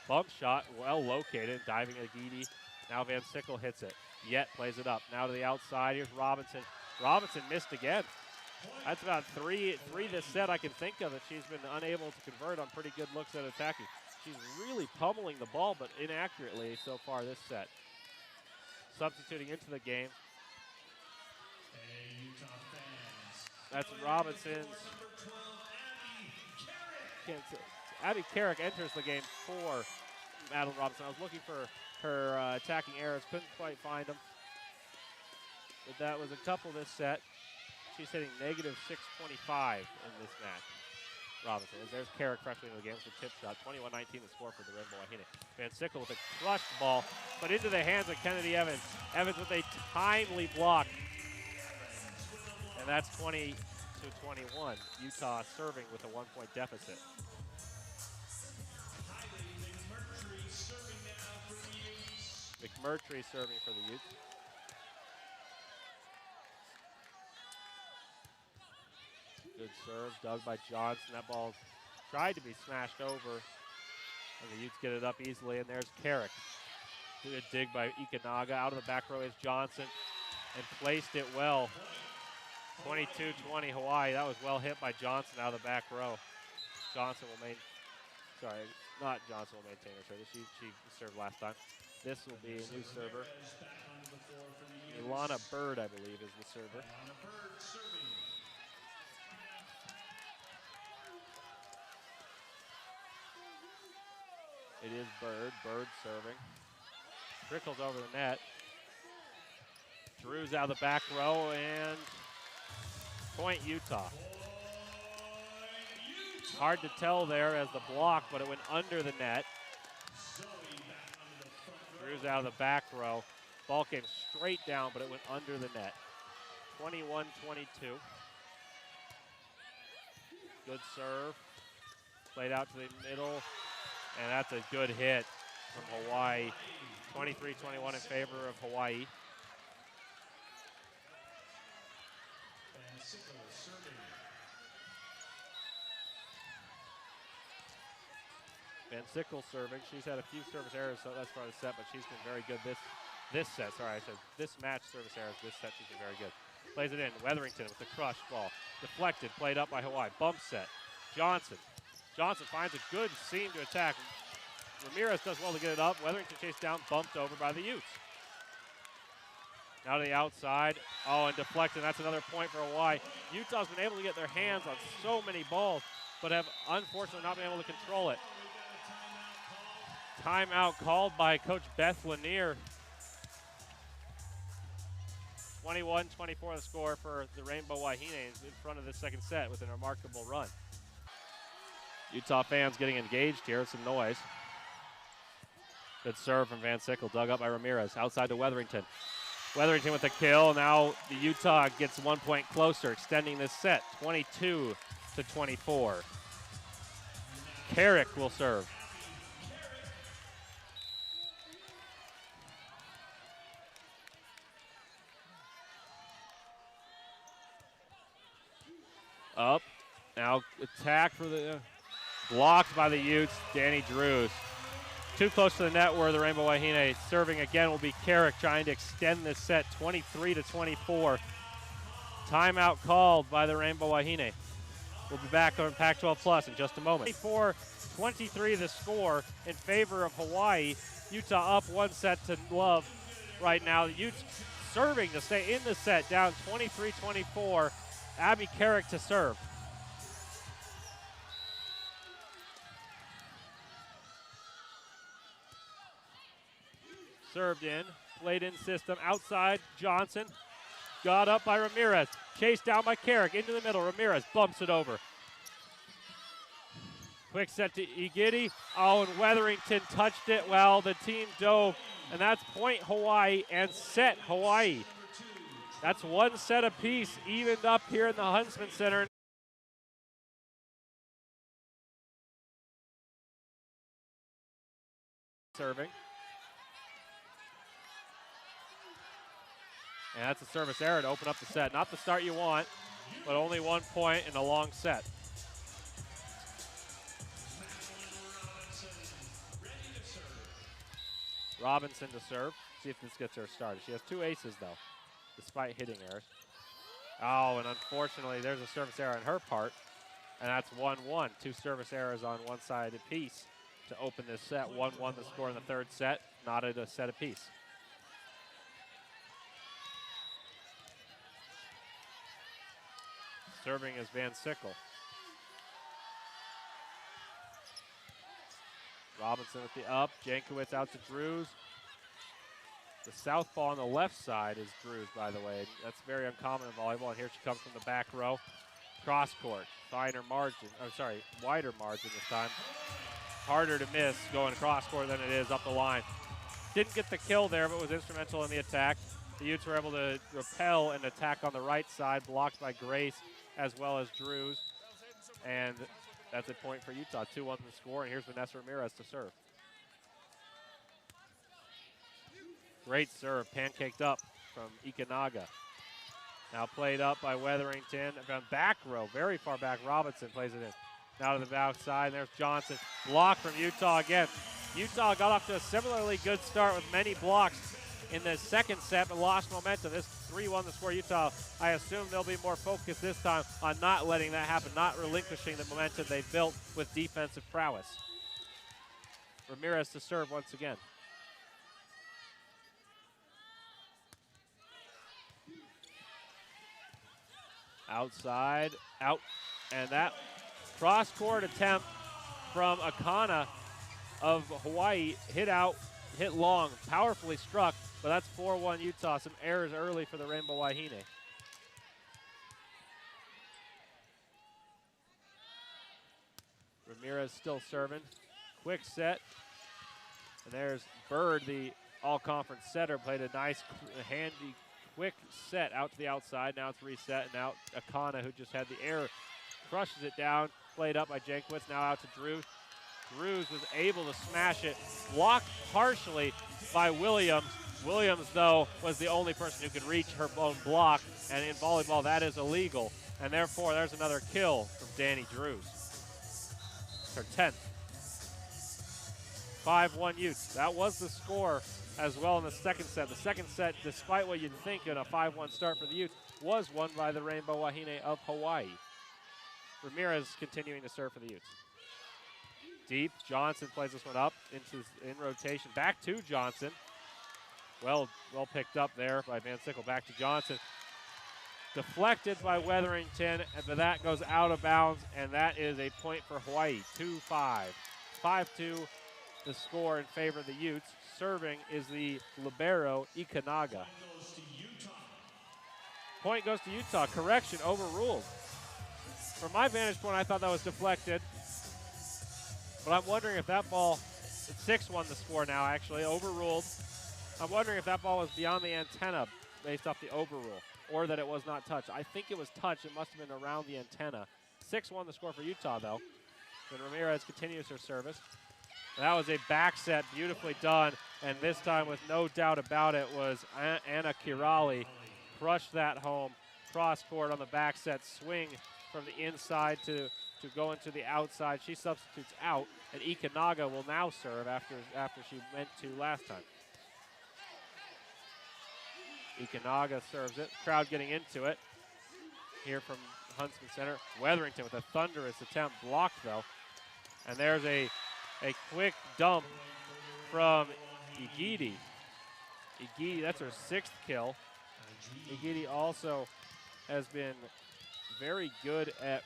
Bump shot, well located, diving at Geedy. Now Van Sickle hits it. Yet plays it up. Now to the outside, here's Robinson. Robinson missed again. That's about three this set I can think of that she's been unable to convert on pretty good looks at attacking. She's really pummeling the ball, but inaccurately so far this set. Substituting into the game. That's Robinson's. Abby Carrick enters the game for Madeline Robinson. I was looking for her attacking errors, couldn't quite find them. But that was a couple this set. She's hitting negative 625 in this match. Robinson, as there's Carrick freshly into the game with a tip shot. 21-19 the score for the Rainbow Wahine. Van Sickle with a crushed ball, but into the hands of Kennedy Evans. Evans with a timely block. And that's 20-21. Utah serving with a 1-point deficit. McMurtry serving for the Utes. Good serve, dug by Johnson. That ball tried to be smashed over. And the Utes get it up easily, and there's Carrick. Good dig by Ikenaga. Out of the back row is Johnson, and placed it well. 22-20 Hawaii. That was well hit by Johnson out of the back row. Johnson will maintain, sorry, not Johnson will maintain her service. She served last time. This will be a new server. Ilana Bird, I believe, is the server. It is Bird. Bird serving. Trickles over the net. Drew's out of the back row, and point Utah. Hard to tell there as the block, but it went under the net. Drew's out of the back row. Ball came straight down, but it went under the net. 21-22. Good serve. Played out to the middle. And that's a good hit from Hawaii. 23-21 in favor of Hawaii. Van Sickle serving. She's had a few service errors so that's part of the set, but she's been very good this set. Sorry, I said this match service errors. This set she's been very good. Plays it in. Weatherington with the crushed ball. Deflected. Played up by Hawaii. Bump set. Johnson. Johnson finds a good seam to attack. Ramirez does well to get it up. Weatherington chased down, bumped over by the Utes. Now to the outside. Oh, and deflected. That's another point for Hawaii. Utah's been able to get their hands on so many balls, but have unfortunately not been able to control it. Timeout called by Coach Beth Lanier. 21-24 the score for the Rainbow Wahines in front of the second set with a remarkable run. Utah fans getting engaged here, some noise. Good serve from Van Sickle, dug up by Ramirez. Outside to Weatherington. Weatherington with the kill. Now the Utah gets 1 point closer, extending this set, 22-24. Carrick will serve. Up. Now attack for the blocked by the Utes. Danny Drews. Too close to the net where the Rainbow Wahine serving again will be Carrick trying to extend this set 23-24. Timeout called by the Rainbow Wahine. We'll be back on Pac-12 Plus in just a moment. 24-23 the score in favor of Hawaii. Utah up 1 set to love right now. The Utes serving to stay in the set, down 23-24. Abby Carrick to serve. Served in, played in system, outside Johnson. Got up by Ramirez, chased down by Carrick, into the middle, Ramirez bumps it over. Quick set to Igidi. Oh, and Weatherington touched it well. The team dove, and that's point Hawaii and set Hawaii. That's 1 set apiece, evened up here in the Huntsman Center. Serving. And that's a service error to open up the set. Not the start you want, but only 1 point in a long set. Robinson to serve. See if this gets her started. She has 2 aces, though, despite hitting errors. Oh, and unfortunately, there's a service error on her part. And that's 1-1. 2 service errors on one side apiece to open this set. 1-1 the score in the third set. Knotted a set apiece. Serving is Van Sickle. Robinson with the up. Jankowicz out to Drews. The southpaw on the left side is Drews, by the way. That's very uncommon in volleyball. And here she comes from the back row. Cross court. Finer margin. I'm sorry, wider margin this time. Harder to miss going cross court than it is up the line. Didn't get the kill there, but was instrumental in the attack. The Utes were able to repel and attack on the right side, blocked by Grace as well as Drews. And that's a point for Utah. 2-1 the score, and here's Vanessa Ramirez to serve. Great serve, pancaked up from Ikanaga. Now played up by Wetherington. From back row, very far back, Robinson plays it in. Now to the back side, and there's Johnson. Block from Utah again. Utah got off to a similarly good start with many blocks in the second set, but lost momentum. This 3-1 the score. Utah, I assume they'll be more focused this time on not letting that happen, not relinquishing the momentum they built with defensive prowess. Ramirez to serve once again. Outside, out, and that cross-court attempt from Akana of Hawaii, hit out, hit long, powerfully struck, but that's 4-1 Utah. Some errors early for the Rainbow Wahine. Ramirez still serving. Quick set. And there's Bird, the all-conference setter, played a nice, handy, quick set out to the outside. Now it's reset, and now Akana, who just had the error, crushes it down. Played up by Jankowicz, now out to Drews. Drews was able to smash it, blocked partially by Williams. Williams, though, was the only person who could reach her own block, and in volleyball that is illegal. And therefore, there's another kill from Danny Drews. Her 10th. 5-1 Utes. That was the score as well in the second set. The second set, despite what you'd think in a 5-1 start for the Utes, was won by the Rainbow Wahine of Hawaii. Ramirez continuing to serve for the Utes. Deep, Johnson plays this one up in rotation. Back to Johnson. Well picked up there by Van Sickle. Back to Johnson. Deflected by Wetherington, but that goes out of bounds, and that is a point for Hawaii. 2-5. 5-2 the score in favor of the Utes. Serving is the libero, Ikanaga. Point goes to Utah. Correction, overruled. From my vantage point, I thought that was deflected. But I'm wondering if that ball, it's 6-1 the score now, actually, overruled. I'm wondering if that ball was beyond the antenna based off the overrule, or that it was not touched. I think it was touched. It must have been around the antenna. 6-1 the score for Utah, though. Then Ramirez continues her service. That was a back set, beautifully done, and this time, with no doubt about it, was Anna Kirali. Crushed that home. Cross court on the back set, swing from the inside to go into the outside. She substitutes out, and Ikanaga will now serve after she went to last time. Ikanaga serves it. Crowd getting into it. Here from Huntsman Center. Wetherington with a thunderous attempt, blocked though. And there's a quick dump from Igidi. Igidi, that's her 6th kill. Igidi also has been very good at,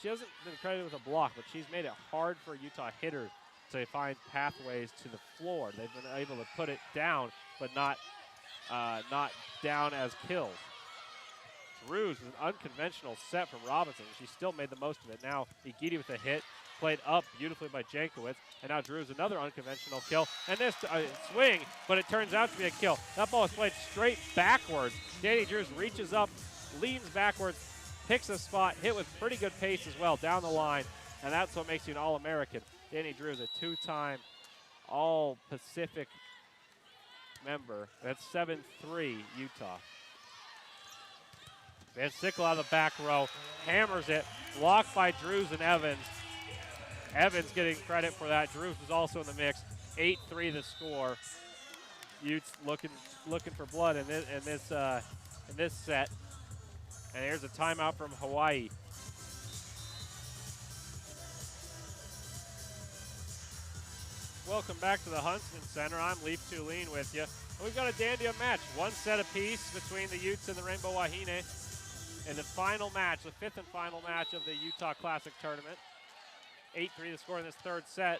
she hasn't been credited with a block, but she's made it hard for Utah hitters to find pathways to the floor. They've been able to put it down, but not down as kills. Drews was an unconventional set from Robinson. She still made the most of it. Now Igidi with a hit, played up beautifully by Jankowicz, and now Drews another unconventional kill. And this swing, but it turns out to be a kill. That ball is played straight backwards. Danny Drews reaches up, leans backwards, picks a spot, hit with pretty good pace as well down the line, and that's what makes you an All-American. Danny Drews, a 2-time All-Pacific member. That's 7-3 Utah. Van Sickle out of the back row, hammers it, blocked by Drews and Evans. Evans getting credit for that. Drews was also in the mix. 8-3 the score. Utes looking for blood in this set. And here's a timeout from Hawaii. Welcome back to the Huntsman Center. I'm Leif Tulane with you. We've got a dandy match. One set apiece between the Utes and the Rainbow Wahine. In the final match, the fifth and final match of the Utah Classic Tournament. 8-3 the score in this third set.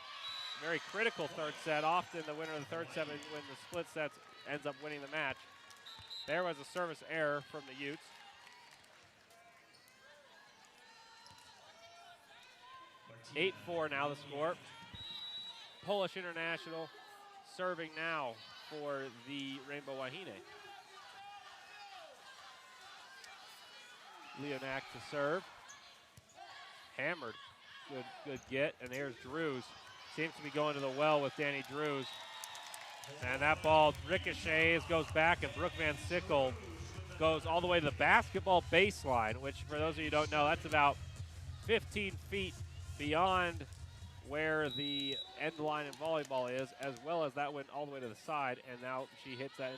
Very critical third set. Often the winner of the third set, when the split sets, ends up winning the match. There was a service error from the Utes. (8-4) now the score. Polish international serving now for the Rainbow Wahine. Leonak to serve. Hammered. Good get. And there's Drews. Seems to be going to the well with Danny Drews. And that ball ricochets, goes back, and Brooke Van Sickle goes all the way to the basketball baseline, which for those of you who don't know, that's about 15 feet beyond where the end line in volleyball is, as well as that went all the way to the side, and now she hits that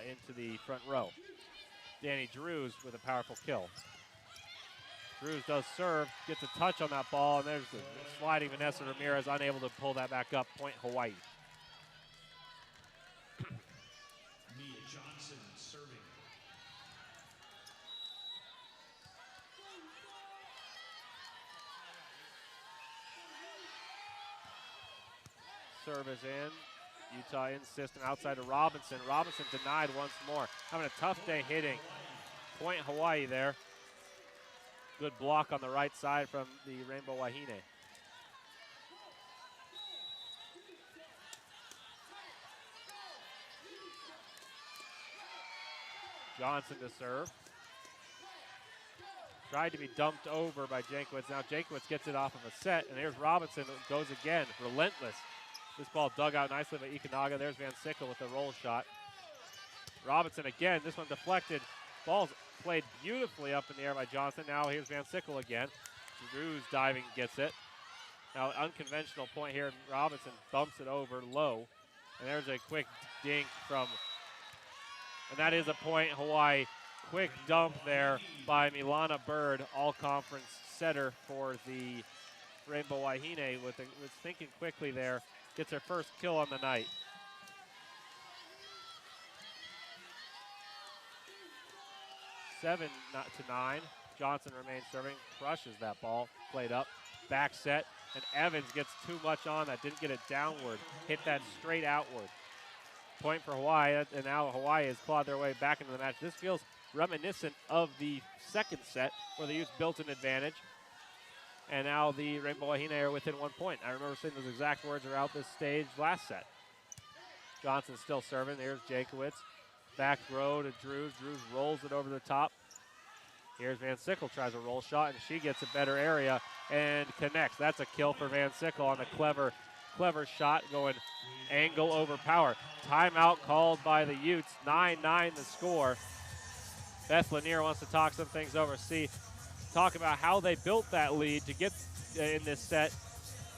into the front row. Danny Drews with a powerful kill. Drews does serve, gets a touch on that ball, and there's the sliding Vanessa Ramirez, unable to pull that back up. Point Hawaii. Mia Johnson serving. Service in. Utah in system outside to Robinson. Robinson denied once more. Having a tough day hitting. Point Hawaii there. Good block on the right side from the Rainbow Wahine. Johnson to serve. Tried to be dumped over by Jankowicz. Now Jankowicz gets it off of a set, and here's Robinson, goes again, relentless. This ball dug out nicely by Ikanaga. There's Van Sickle with the roll shot. Robinson again, this one deflected. Ball's played beautifully up in the air by Johnson. Now here's Van Sickle again. Drews diving, gets it. Now unconventional point here. Robinson bumps it over low. And there's a quick dink from, and that is a point Hawaii. Quick dump there by Milana Bird, all-conference setter for the Rainbow Wahine was thinking quickly there. Gets her first kill on the night. Seven to 9. Johnson remains serving, crushes that ball, played up, back set, and Evans gets too much on that, didn't get it downward, hit that straight outward. Point for Hawaii, and now Hawaii has clawed their way back into the match. This feels reminiscent of the second set where the Utes built an advantage, and now the Rainbow Wahine are within 1 point. I remember saying those exact words around this stage last set. Johnson still serving. There's Jankowicz. Back row to Drews. Drews rolls it over the top. Here's Van Sickle, tries a roll shot, and she gets a better area and connects. That's a kill for Van Sickle on the clever shot, going angle over power. Timeout called by the Utes. 9-9 the score. Beth Lanier wants to talk some things over. Talk about how they built that lead to get in this set,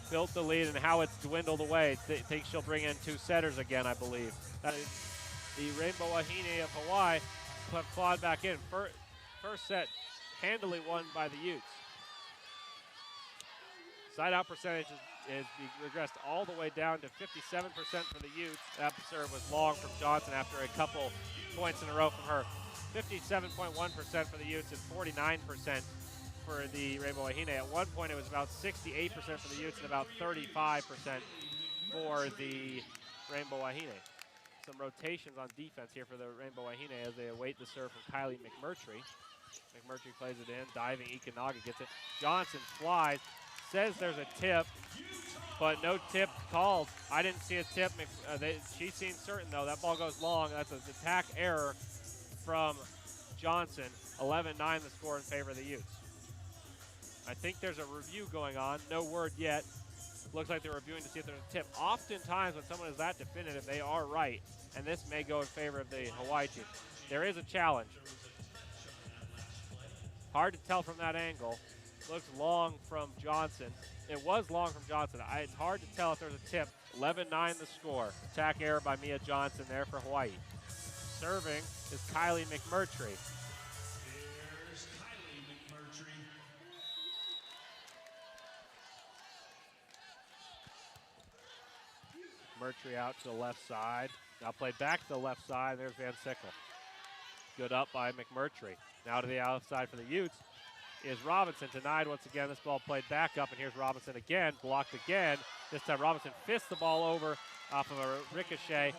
built the lead, and how it's dwindled away. Think she'll bring in two setters again, I believe. The Rainbow Wahine of Hawaii have clawed back in. First set handily won by the Utes. Side-out percentage is regressed all the way down to 57% for the Utes. That serve was long from Johnson after a couple points in a row from her. 57.1% for the Utes and 49% for the Rainbow Wahine. At one point, it was about 68% for the Utes and about 35% for the Rainbow Wahine. Some rotations on defense here for the Rainbow Wahine as they await the serve from Kylie McMurtry. McMurtry plays it in, diving, Ikanaga gets it. Johnson flies, says there's a tip, but no tip called. I didn't see a tip. She seemed certain, though. That ball goes long. That's an attack error from Johnson. 11-9 the score in favor of the Utes. I think there's a review going on. No word yet. Looks like they're reviewing to see if there's a tip. Oftentimes when someone is that definitive, they are right, and this may go in favor of the Hawaii team. There is a challenge. Hard to tell from that angle. Looks long from Johnson. It was long from Johnson. It's hard to tell if there's a tip. 11-9 the score. Attack error by Mia Johnson there for Hawaii. Serving is Kylie McMurtry. There's Kylie McMurtry. Murtry out to the left side. Now played back to the left side. There's Van Sickle. Good up by McMurtry. Now to the outside for the Utes is Robinson. Denied once again. This ball played back up, and here's Robinson again. Blocked again. This time Robinson fists the ball over off of a ricochet.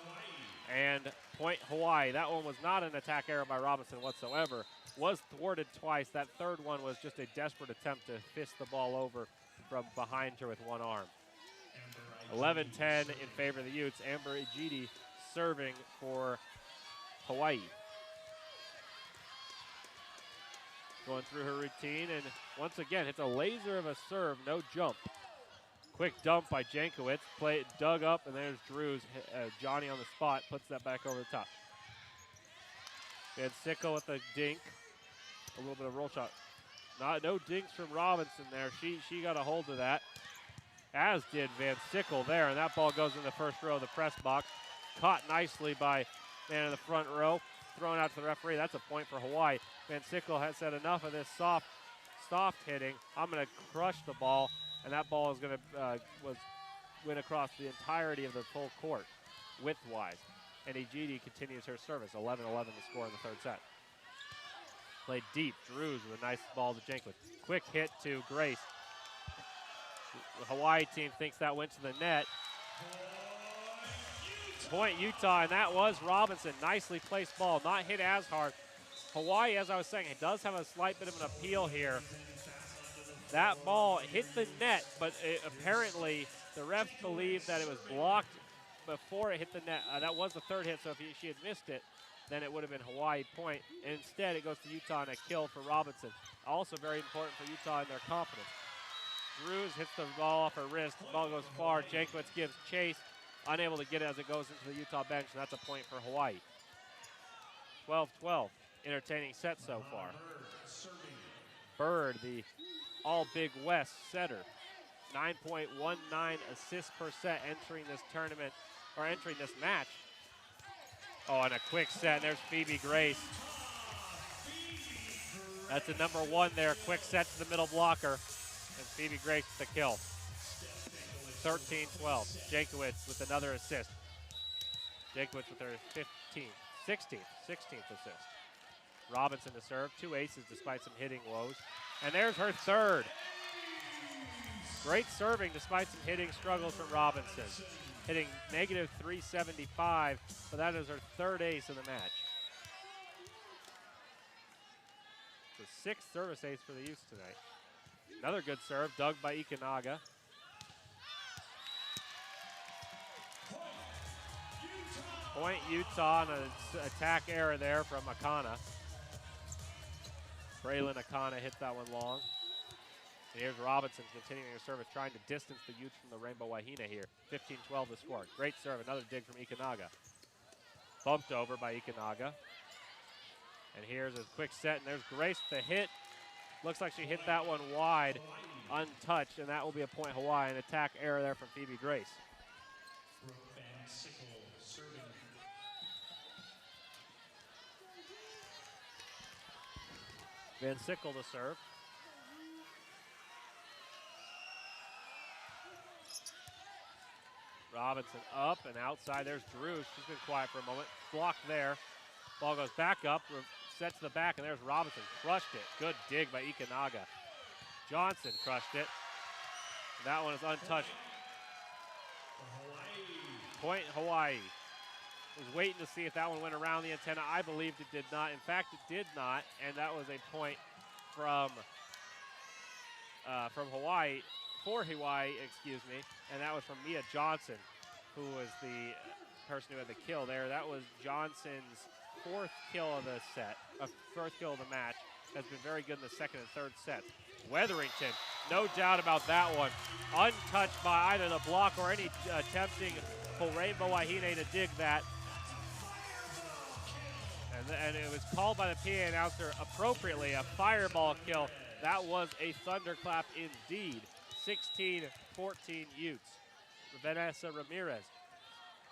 And point Hawaii. That one was not an attack error by Robinson whatsoever. Was thwarted twice. That third one was just a desperate attempt to fist the ball over from behind her with one arm. 11-10 in favor of the Utes. Amber Ejidi serving for Hawaii. Going through her routine, and once again, hits a laser of a serve, no jump. Quick dump by Jankowicz, play dug up, and there's Drews. Johnny on the spot, puts that back over the top. Van Sickle with a dink, a little bit of roll shot. No dinks from Robinson there. She got a hold of that, as did Van Sickle there, and that ball goes in the first row of the press box. Caught nicely by man in the front row, thrown out to the referee. That's a point for Hawaii. Van Sickle has said enough of this soft hitting. I'm going to crush the ball, and that ball is going to win across the entirety of the full court, width-wise. And Ejidi continues her service. 11-11 the score in the third set. Played deep. Drews with a nice ball to Jenkins. Quick hit to Grace. The Hawaii team thinks that went to the net. Point Utah, and that was Robinson. Nicely placed ball, not hit as hard. Hawaii, as I was saying, it does have a slight bit of an appeal here. That ball hit the net, but apparently the refs believed that it was blocked before it hit the net. That was the third hit, so if she had missed it, then it would have been Hawaii point. And instead, it goes to Utah and a kill for Robinson. Also very important for Utah in their confidence. Drews hits the ball off her wrist. The ball goes far. Jankowicz gives chase. Unable to get it as it goes into the Utah bench, and that's a point for Hawaii. 12-12. Entertaining set so far. Bird, the all Big West setter. 9.19 assists per set entering this tournament, or entering this match. Oh, and a quick set, and there's Phoebe Grace. That's a number one there. Quick set to the middle blocker. And Phoebe Grace with the kill. 13-12. Jankowicz with another assist. Jankowicz with her 16th assist. Robinson to serve. 2 aces despite some hitting woes. And there's her third. Great serving despite some hitting struggles from Robinson. Hitting -375, but that is her third ace of the match. It's a 6th service ace for the Utes tonight. Another good serve, dug by Ikenaga. Point Utah on an attack error there from Akana. Braylon Akana hit that one long. And here's Robinson continuing her service, trying to distance the Utes from the Rainbow Wahine here. 15-12 the score. Great serve, another dig from Ikenaga. Bumped over by Ikenaga. And here's a quick set, and there's Grace with the hit. Looks like she hit that one wide, untouched, and that will be a point Hawaii. An attack error there from Phoebe Grace. Van Sickle serving. Van Sickle to serve. Robinson up and outside. There's Drews. She's been quiet for a moment. Blocked there. Ball goes back up, set to the back, and there's Robinson. Crushed it. Good dig by Ikenaga. Johnson crushed it. And that one is untouched. Point Hawaii. Was waiting to see if that one went around the antenna. I believed it did not. In fact, it did not, and that was a point from Hawaii, for Hawaii, excuse me, and that was from Mia Johnson, who was the person who had the kill there. That was Johnson's 4th kill of the set, first kill of the match. Has been very good in the second and third sets. Weatherington, no doubt about that one. Untouched by either the block or any attempting for Rainbow Wahine to dig that. And it was called by the PA announcer appropriately, a fireball kill. That was a thunderclap indeed. 16-14 Utes. Vanessa Ramirez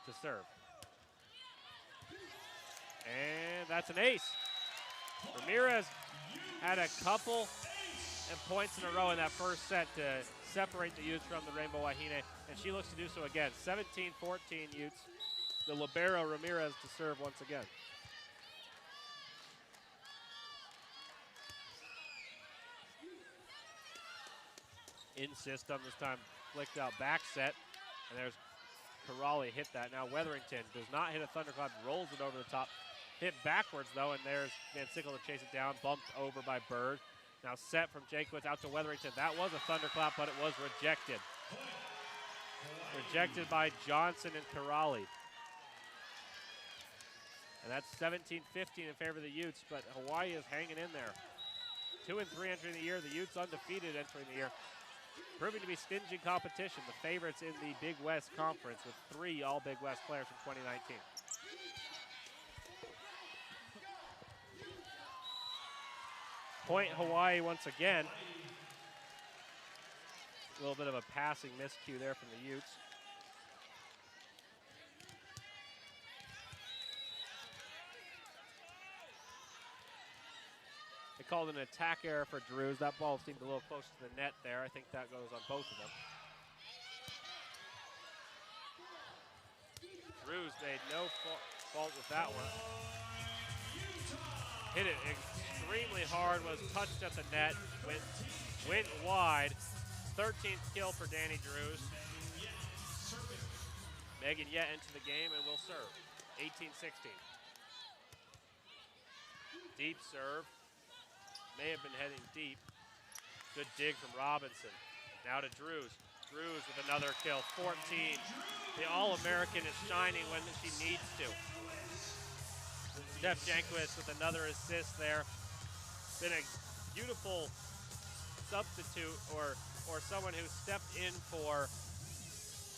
to serve. And that's an ace. Ramirez had a couple and points in a row in that first set to separate the Utes from the Rainbow Wahine, and she looks to do so again. 17-14 Utes. The libero Ramirez to serve once again. In system, this time flicked out back set, and there's Corrali hit that. Now Wetherington does not hit a thunderclap, rolls it over the top. Hit backwards though, and there's Van Sickle to chase it down, bumped over by Bird. Now set from Jankowitz out to Wetherington. That was a thunderclap, but it was rejected. Rejected by Johnson and Corrali. And that's 17-15 in favor of the Utes, but Hawaii is hanging in there. 2-3 entering the year. The Utes undefeated entering the year. Proving to be stingy competition. The favorites in the Big West Conference with 3 all Big West players from 2019. Point Hawaii once again. A little bit of a passing miscue there from the Utes. They called an attack error for Drews. That ball seemed a little close to the net there. I think that goes on both of them. Drews made no fault with that one. Hit it extremely hard, was touched at the net, went wide. 13th kill for Danny Drews. Megan Yett into the game and will serve. 18-16. Deep serve. May have been heading deep. Good dig from Robinson. Now to Drews. Drews with another kill. 14. The All-American is shining when she needs to. Steph Jankowitz with another assist there. Been a beautiful substitute or someone who stepped in for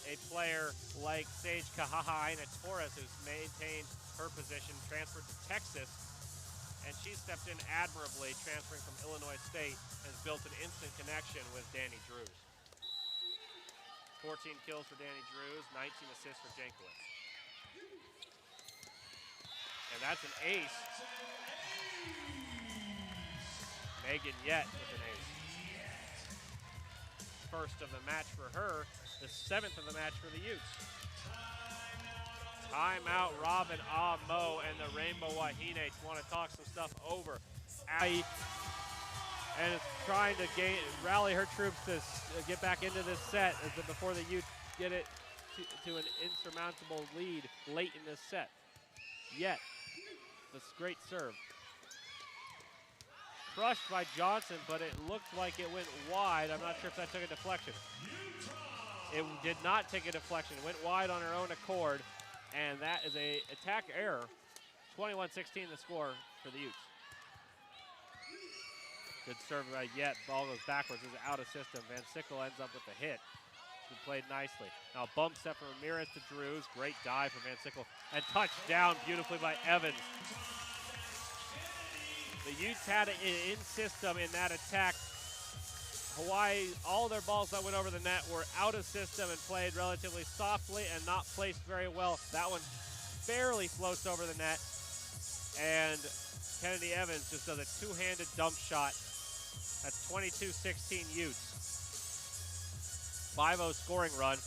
a player like Sage Kahahaina Torres, who's maintained her position, transferred to Texas, and she stepped in admirably, transferring from Illinois State, and has built an instant connection with Danny Drews. 14 kills for Danny Drews, 19 assists for Jankowitz. And that's an ace. Megan Yett with an ace. First of the match for her, the 7th of the match for the Utes. Timeout, Robin Amo and the Rainbow Wahine want to talk some stuff over. And is trying to rally her troops to get back into this set before the Utes get it to an insurmountable lead late in this set. Yet, this great serve. Crushed by Johnson, but it looked like it went wide. I'm not sure if that took a deflection. It did not take a deflection. It went wide on her own accord, and that is a attack error. 21-16 the score for the Utes. Good serve by Yett. Ball goes backwards. Is out of system. Van Sickle ends up with the hit. She played nicely. Now bump set from Ramirez to Drews. Great dive for Van Sickle. And touched down beautifully by Evans. The Utes had it in system in that attack. Hawaii, all their balls that went over the net were out of system and played relatively softly and not placed very well. That one barely floats over the net. And Kennedy Evans just does a two-handed dump shot. That's 22-16 Utes. 5-0 scoring run.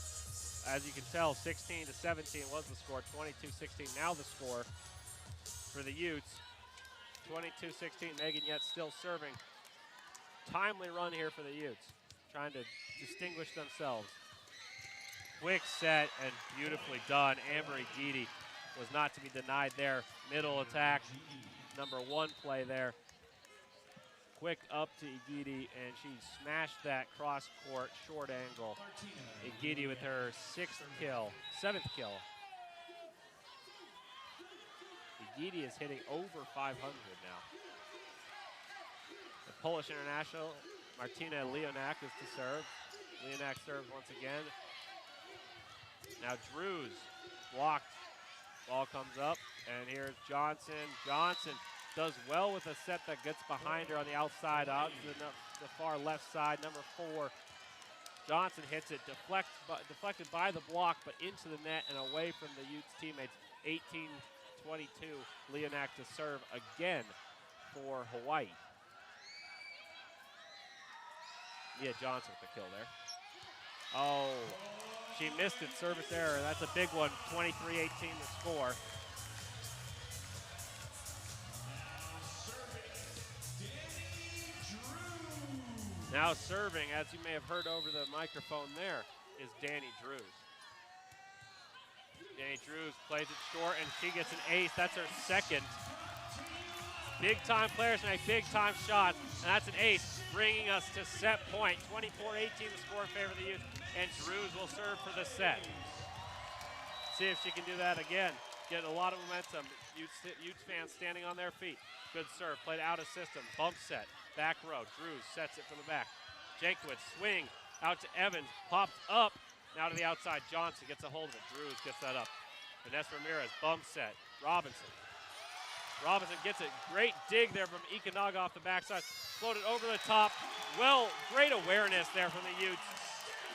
As you can tell, 16-17 was the score. 22-16 now the score for the Utes. 22-16, Megan Yett still serving. Timely run here for the Utes, trying to distinguish themselves. Quick set and beautifully done. Amber Igidi was not to be denied there. Middle attack, number 1 play there. Quick up to Igidi, and she smashed that cross court short angle. Igidi with her 7th kill. Igidi is hitting over 500 now. The Polish international, Martina Leonak, is to serve. Leonak serves once again. Now Drews blocked Ball comes up, and here's Johnson. Johnson does well with a set that gets behind her on the outside, out to the far left side, number 4. Johnson hits it, deflected by the block, but into the net and away from the Utes teammates. 18-22, Leonak to serve again for Hawaii. Mia Johnson with the kill there. Oh, she missed it, service error. That's a big one, 23-18 the score. Now serving, as you may have heard over the microphone there, is Danny Drews. Danny Drews plays it short, and she gets an ace. That's her second. Big-time players make big-time shots, and that's an ace, bringing us to set point. 24-18 the score in favor of the Utes, and Drews will serve for the set. See if she can do that again. Get a lot of momentum. Utes fans standing on their feet. Good serve, played out of system, bump set. Back row, Drews sets it from the back. Jankowicz, swing, out to Evans, pops up, now to the outside. Johnson gets a hold of it, Drews gets that up. Vanessa Ramirez, bump set, Robinson. Robinson gets it, great dig there from Ikenaga off the backside, floated over the top. Well, great awareness there from the Utes.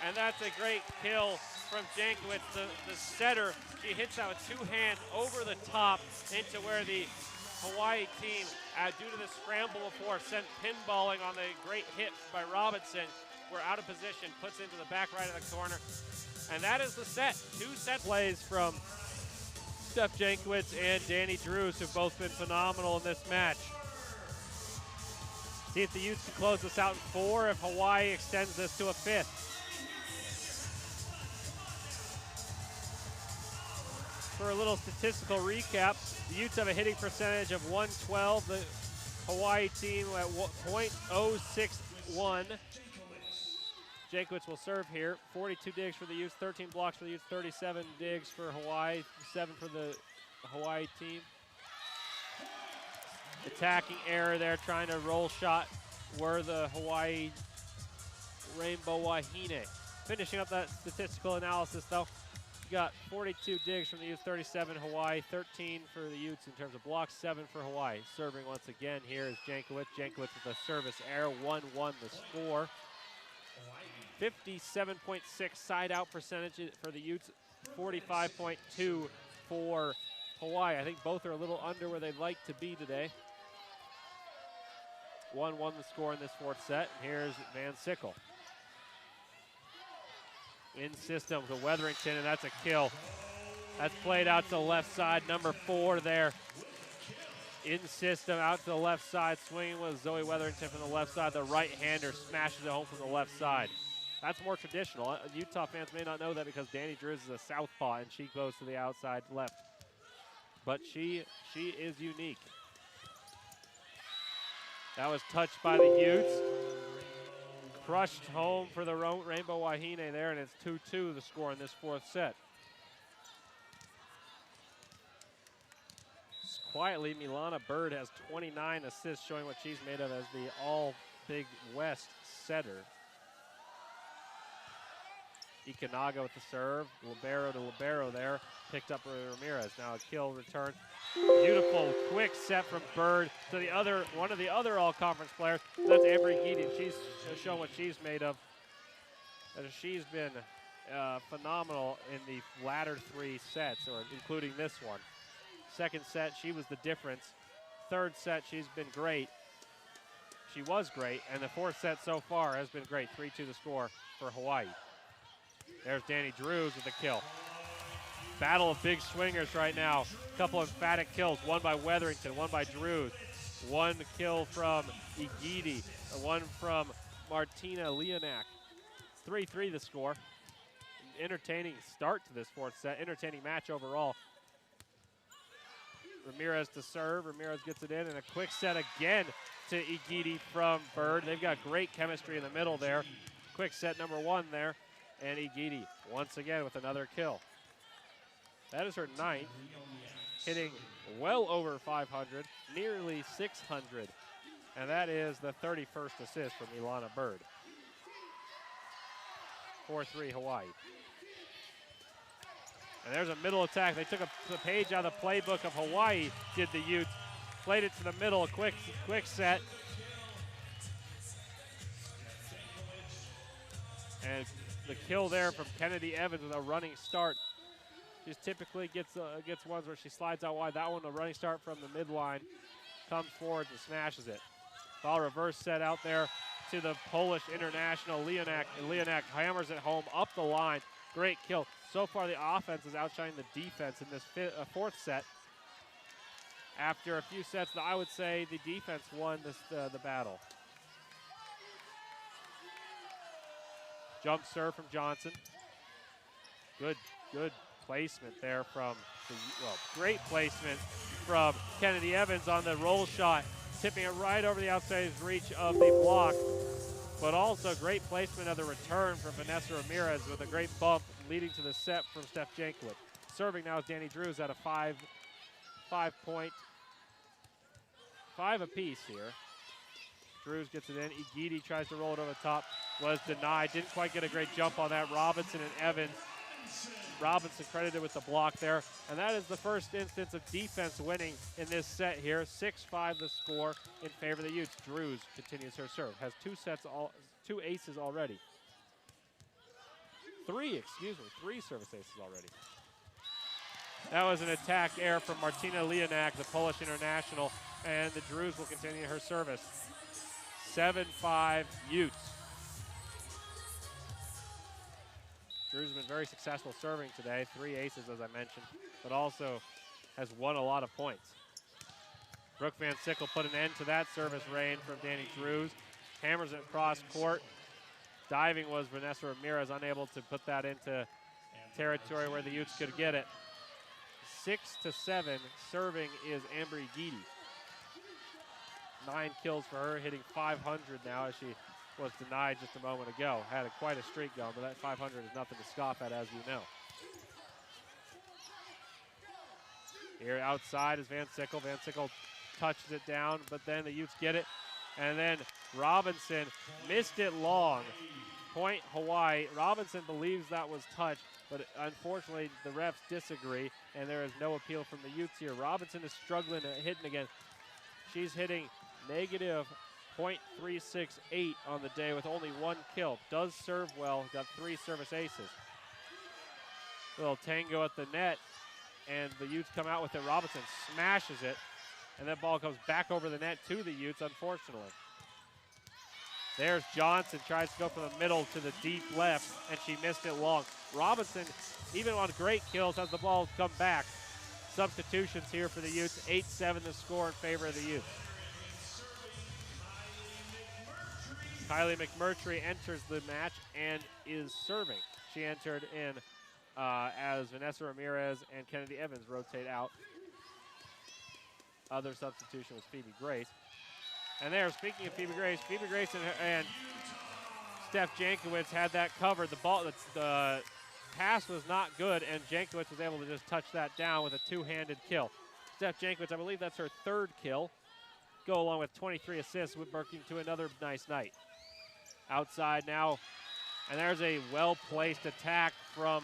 And that's a great kill from Jankowicz, the setter. She hits that with two hands over the top into where the Hawaii team, due to the scramble before, sent pinballing on the great hit by Robinson. We're out of position, puts into the back right of the corner. And that is the set. 2 set plays from Steph Jankowicz and Danny Drews, who've both been phenomenal in this match. See if the Utes can close this out in 4, if Hawaii extends this to a 5th. For a little statistical recap, the Utes have a hitting percentage of 112. The Hawaii team at .061. Jankowicz will serve here. 42 digs for the Utes, 13 blocks for the Utes, 37 digs for Hawaii, 7 for the Hawaii team. Attacking error there, trying to roll shot were the Hawaii Rainbow Wahine. Finishing up that statistical analysis though, you got 42 digs from the Utes, 37 Hawaii, 13 for the Utes in terms of blocks, 7 for Hawaii. Serving once again here is Jankowicz. Jankowicz with a service error, 1-1 the score. 57.6 side out percentage for the Utes, 45.2 for Hawaii. I think both are a little under where they'd like to be today. 1-1 the score in this 4th set. And here's Van Sickle. In system to Weatherington, and that's a kill. That's played out to the left side, number 4 there. In system, out to the left side, swinging with Zoe Weatherington from the left side. The right-hander smashes it home from the left side. That's more traditional. Utah fans may not know that because Danny Drews is a southpaw, and she goes to the outside left. But she is unique. That was touched by the Utes. Crushed home for the Rainbow Wahine there, and it's 2-2 the score in this 4th set. Quietly, Milana Bird has 29 assists, showing what she's made of as the all-Big West setter. Ikenaga with the serve, libero to libero there, picked up Ramirez. Now a kill return. Beautiful, quick set from Bird to the other, one of the other all-conference players. That's Amber Igidi. She's shown what she's made of. And she's been phenomenal in the latter 3 sets, or including this one. 2nd set, she was the difference. 3rd set, she's been great. She was great, and the 4th set so far has been great. 3-2 the score for Hawaii. There's Danny Drews with the kill. Battle of big swingers right now. Couple emphatic kills, one by Weatherington, one by Drews. 1 kill from Igidi, 1 from Martina Leonak. 3-3 the score. Entertaining start to this 4th set, entertaining match overall. Ramirez to serve, Ramirez gets it in, and a quick set again to Igidi from Bird. They've got great chemistry in the middle there. Quick set number 1 there, and Igidi once again with another kill. That is her 9th, hitting well over 500, nearly 600. And that is the 31st assist from Milana Bird. 4-3 Hawaii. And there's a middle attack. They took a page out of the playbook of Hawaii, did the Utes. Played it to the middle, a quick set. And the kill there from Kennedy Evans with a running start. She typically gets ones where she slides out wide. That one, a running start from the midline, comes forward and smashes it. Ball reverse set out there to the Polish international, Leonak. And Leonak hammers it home up the line. Great kill. So far, the offense is outshining the defense in this fourth set. After a few sets, I would say the defense won the battle. Jump serve from Johnson. Good placement there from, great placement from Kennedy Evans on the roll shot, tipping it right over the outside reach of the block. But also great placement of the return from Vanessa Ramirez with a great bump leading to the set from Steph Jankovic. Serving now is Danny Drews at a 5 apiece here. Drews gets it in. Igidi tries to roll it over the top. Was denied. Didn't quite get a great jump on that. Robinson and Evans. Robinson credited with the block there. And that is the first instance of defense winning in this set here. 6-5 the score in favor of the Utes. Drews continues her serve. Has two aces already. Three service aces already. That was an attack error from Martina Leonak, the Polish international, and the Drews will continue her service. 7-5 Utes. Drews has been very successful serving today. 3 aces, as I mentioned, but also has won a lot of points. Brooke Van Sickle put an end to that service reign from Danny Drews. Hammers it across court. Diving was Vanessa Ramirez, unable to put that into territory where the Utes could get it. 6-7, serving is Amber Igidi. 9 kills for her, hitting 500 now as she was denied just a moment ago. Had quite a streak going, but that 500 is nothing to scoff at, as you know. Here outside is Van Sickle. Van Sickle touches it down, but then the Utes get it. And then Robinson missed it long. Point Hawaii. Robinson believes that was touched, but unfortunately the refs disagree, and there is no appeal from the Utes here. Robinson is struggling at hitting again. She's hitting negative .368 on the day with only 1 kill. Does serve well, got 3 service aces. Little tango at the net, and the Utes come out with it. Robinson smashes it, and that ball comes back over the net to the Utes, unfortunately. There's Johnson, tries to go from the middle to the deep left, and she missed it long. Robinson, even on great kills, has the ball come back. Substitutions here for the Utes. 8-7 the score in favor of the Utes. Kylie McMurtry enters the match and is serving. She entered in as Vanessa Ramirez and Kennedy Evans rotate out. Other substitution was Phoebe Grace. And there, speaking of Phoebe Grace and Steph Jankovic had that covered. The pass was not good, and Jankovic was able to just touch that down with a 2-handed kill. Steph Jankovic, I believe that's her 3rd kill. Go along with 23 assists, working to another nice night. Outside now, and there's a well-placed attack from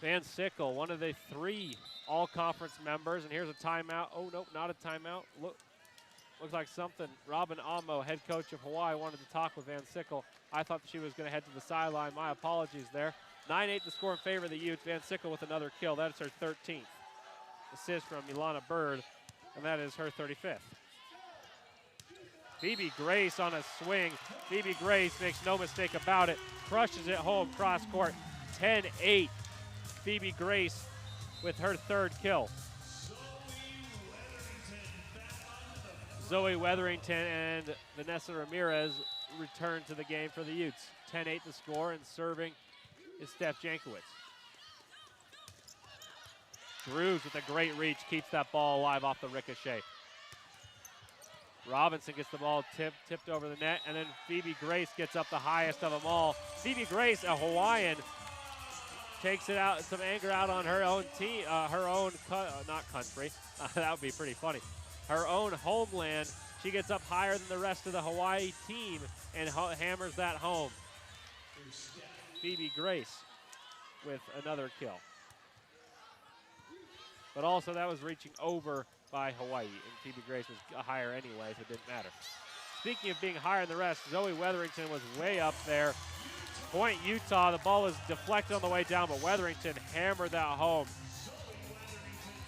Van Sickle, one of the 3 all-conference members, and here's a timeout. Oh, nope, not a timeout. Looks like something. Robin Amo, head coach of Hawaii, wanted to talk with Van Sickle. I thought she was going to head to the sideline. My apologies there. 9-8 the score in favor of the Utes. Van Sickle with another kill. That is her 13th. Assist from Milana Bird, and that is her 35th. Phoebe Grace on a swing. Phoebe Grace makes no mistake about it. Crushes it home cross court. 10-8. Phoebe Grace with her 3rd kill. Zoe Weatherington and Vanessa Ramirez return to the game for the Utes. 10-8 the score, and serving is Steph Jankovic. Drews with a great reach keeps that ball alive off the ricochet. Robinson gets the ball tipped over the net, and then Phoebe Grace gets up the highest of them all. Phoebe Grace, a Hawaiian, takes it out, some anger out on her own team, not country. That would be pretty funny. Her own homeland. She gets up higher than the rest of the Hawaii team and hammers that home. Phoebe Grace with another kill. but also that was reaching over by Hawaii, and Phoebe Grace was higher anyway, so it didn't matter. Speaking of being higher than the rest, Zoe Wetherington was way up there. Point Utah, the ball was deflected on the way down, but Wetherington hammered that home.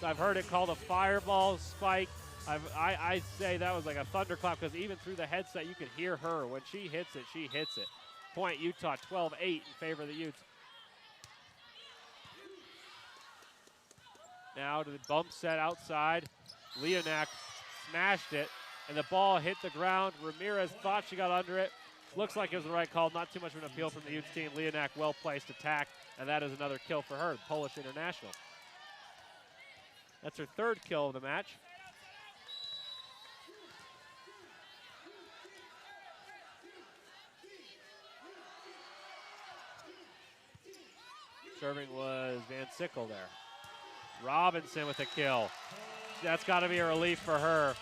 I've heard it called a fireball spike. I say that was like a thunderclap because even through the headset, you could hear her. When she hits it, she hits it. Point Utah 12-8 in favor of the Utes. Now to the bump set outside. Leonak smashed it, and the ball hit the ground. Ramirez thought she got under it. Looks like it was the right call. Not too much of an appeal from the Utes team. Leonak well-placed attack, and that is another kill for her, Polish international. That's her third kill of the match. Serving was Van Sickle there. Robinson with a kill. That's got to be a relief for her.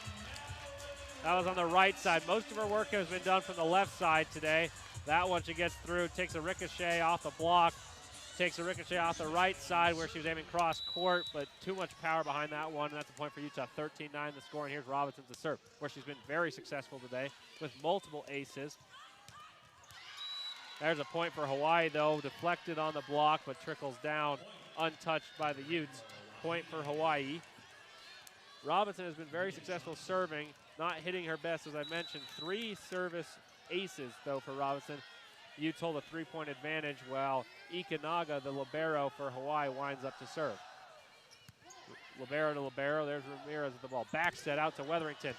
That was on the right side. Most of her work has been done from the left side today. That one she gets through, takes a ricochet off the block, takes a ricochet off the right side where she was aiming cross court, but too much power behind that one, and that's a point for Utah. 13-9 the score, and here's Robinson to serve, where she's been very successful today with multiple aces. There's a point for Hawaii, though, deflected on the block, but trickles down, untouched by the Utes. Point for Hawaii. Robinson has been very successful serving, not hitting her best, as I mentioned. 3 service aces, though, for Robinson. Utes hold a 3-point advantage, while Ikanaga, the libero for Hawaii, winds up to serve. Libero to libero. There's Ramirez with the ball. Back set out to Wetherington.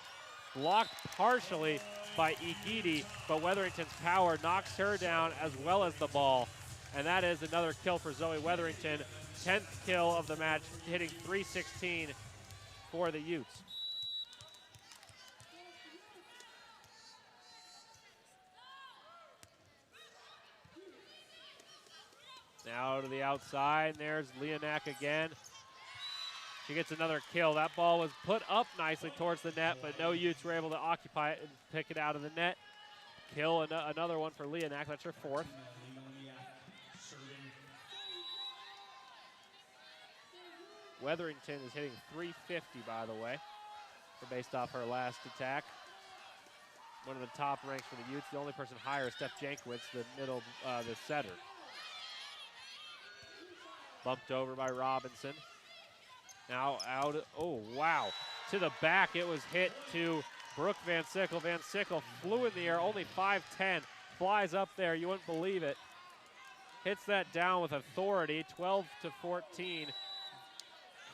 Blocked partially by Igidi, but Wetherington's power knocks her down as well as the ball. And that is another kill for Zoe Wetherington. 10th kill of the match, hitting .316 for the Utes. Now to the outside, and there's Leonak again. She gets another kill. That ball was put up nicely towards the net, but no Utes were able to occupy it and pick it out of the net. Kill, another one for Leonak. That's her 4th. Wetherington is hitting .350, by the way, based off her last attack. One of the top ranks for the Utes. The only person higher is Steph Jankowicz, the setter. Bumped over by Robinson. Now out, oh wow. To the back, it was hit to Brooke Van Sickle. Van Sickle flew in the air, only 5'10", flies up there, you wouldn't believe it. Hits that down with authority, 12-14.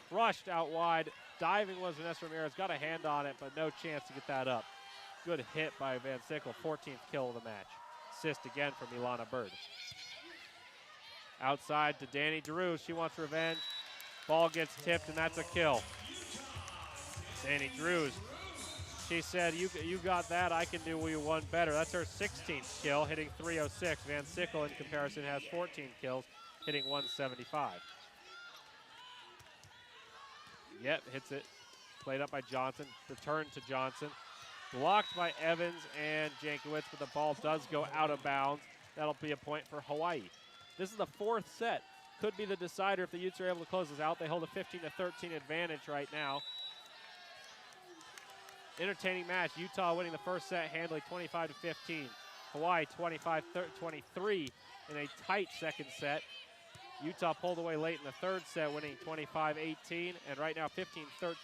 Crushed out wide, diving was Vanessa Ramirez, got a hand on it, but no chance to get that up. Good hit by Van Sickle, 14th kill of the match. Assist again from Ilana Bird. Outside to Danny Drews. She wants revenge. Ball gets tipped, and that's a kill. Danny Drews. She said, you got that, I can do you one better. That's her 16th kill, hitting .306. Van Sickle, in comparison, has 14 kills, hitting .175. Yep, hits it. Played up by Johnson. Return to Johnson. Blocked by Evans and Jankowicz, but the ball does go out of bounds. That'll be a point for Hawaii. This is the 4th set. Could be the decider if the Utes are able to close this out. They hold a 15-13 advantage right now. Entertaining match. Utah winning the first set handily 25-15. Hawaii 25-23 in a tight second set. Utah pulled away late in the 3rd set, winning 25-18, and right now 15-13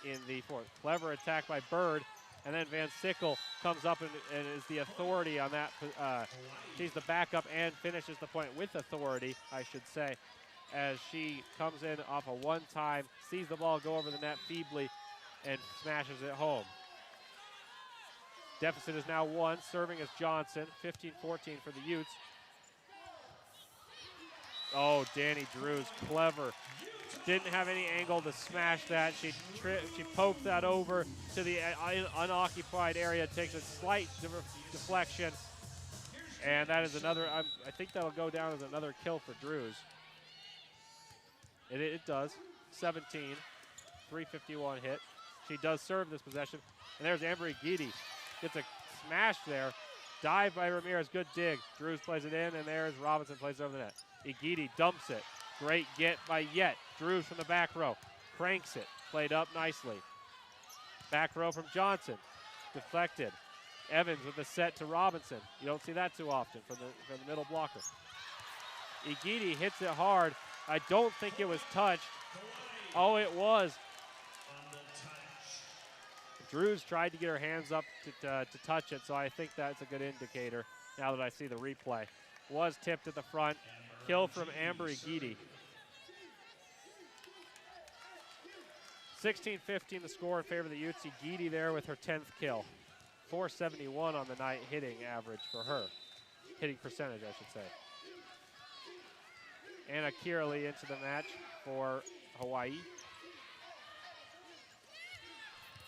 in the 4th. Clever attack by Bird, and then Van Sickle comes up and is the authority on that. She's the backup and finishes the point with authority, I should say, as she comes in off a one-time, sees the ball go over the net feebly, and smashes it home. Deficit is now 1, serving as Johnson, 15-14 for the Utes. Oh, Danny Drews, clever. Didn't have any angle to smash that. She poked that over to the unoccupied area, takes a slight deflection, and that is another, I think that'll go down as another kill for Drews. It does, 17, 351 hit. She does serve this possession, and there's Amber Igidi. Gets a smash there. Dive by Ramirez, good dig. Drews plays it in, and there's Robinson plays it over the net. Igidi dumps it. Great get by Yet. Drews from the back row. cranks it. Played up nicely. Back row from Johnson. Deflected. Evans with the set to Robinson. You don't see that too often from the middle blocker. Igidi hits it hard. I don't think it was touched. Oh, it was. Drews tried to get her hands up to touch it, so I think that's a good indicator now that I see the replay. Was tipped at the front. Kill from Amber Igidi. 16-15 the score in favor of the Utes. Igidi there with her 10th kill. 471 on the night hitting average for her. Hitting percentage, I should say. Anna Kierley into the match for Hawaii.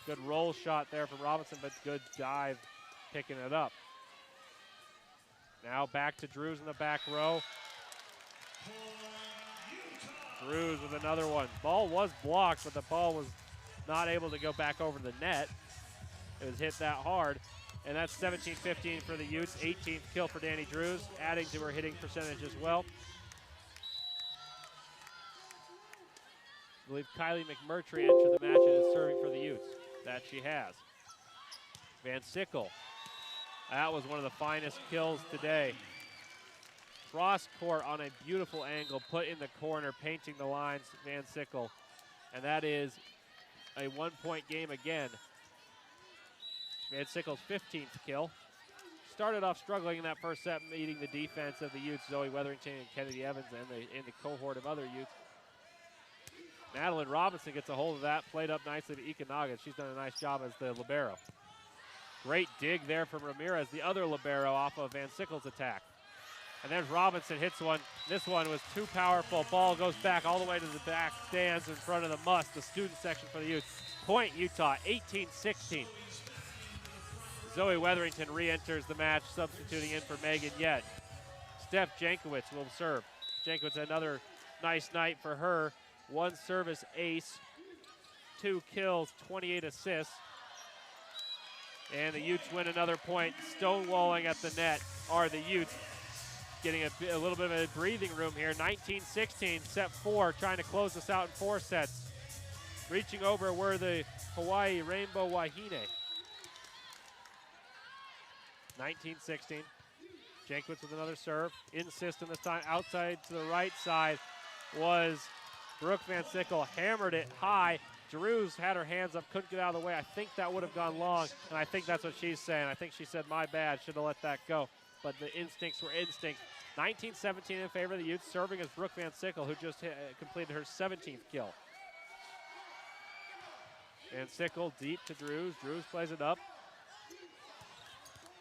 Good roll shot there from Robinson, but good dive picking it up. Now back to Drews in the back row. Drews with another one. Ball was blocked, but the ball was not able to go back over the net. It was hit that hard. And that's 17-15 for the Utes. 18th kill for Danny Drews, adding to her hitting percentage as well. I believe Kylie McMurtry entered the match and is serving for the Utes. That she has. Van Sickle. That was one of the finest kills today. Cross court on a beautiful angle, put in the corner, painting the lines, Van Sickle. And that is a 1-point game again. Van Sickle's 15th kill. Started off struggling in that first set, meeting the defense of the Utes, Zoe Weatherington and Kennedy Evans, and the cohort of other Utes. Madeline Robinson gets a hold of that, played up nicely to Ikanaga. She's done a nice job as the libero. Great dig there from Ramirez, the other libero, off of Van Sickle's attack. And there's Robinson, hits one. This one was too powerful. Ball goes back all the way to the back stands in front of the must, the student section for the Utes. Point Utah, 18-16. Zoe Weatherington re-enters the match, substituting in for Megan Yett. Steph Jankowicz will serve. Jankowicz, another nice night for her. 1 service ace, 2 kills, 28 assists. And the Utes win another point. Stonewalling at the net are the Utes. Getting a little bit of a breathing room here. 19-16, set 4, trying to close this out in 4 sets. Reaching over were the Hawaii Rainbow Wahine. 19-16. Jankwitz with another serve. In system this time, outside to the right side was Brooke Van Sickle. Hammered it high. Drews had her hands up, couldn't get out of the way. I think that would have gone long, and I think that's what she's saying. I think she said, my bad, should have let that go. But the instincts were instincts. 19-17 in favor of the Utes, serving as Brooke Van Sickle, who just completed her 17th kill. Van Sickle deep to Drews. Drews plays it up.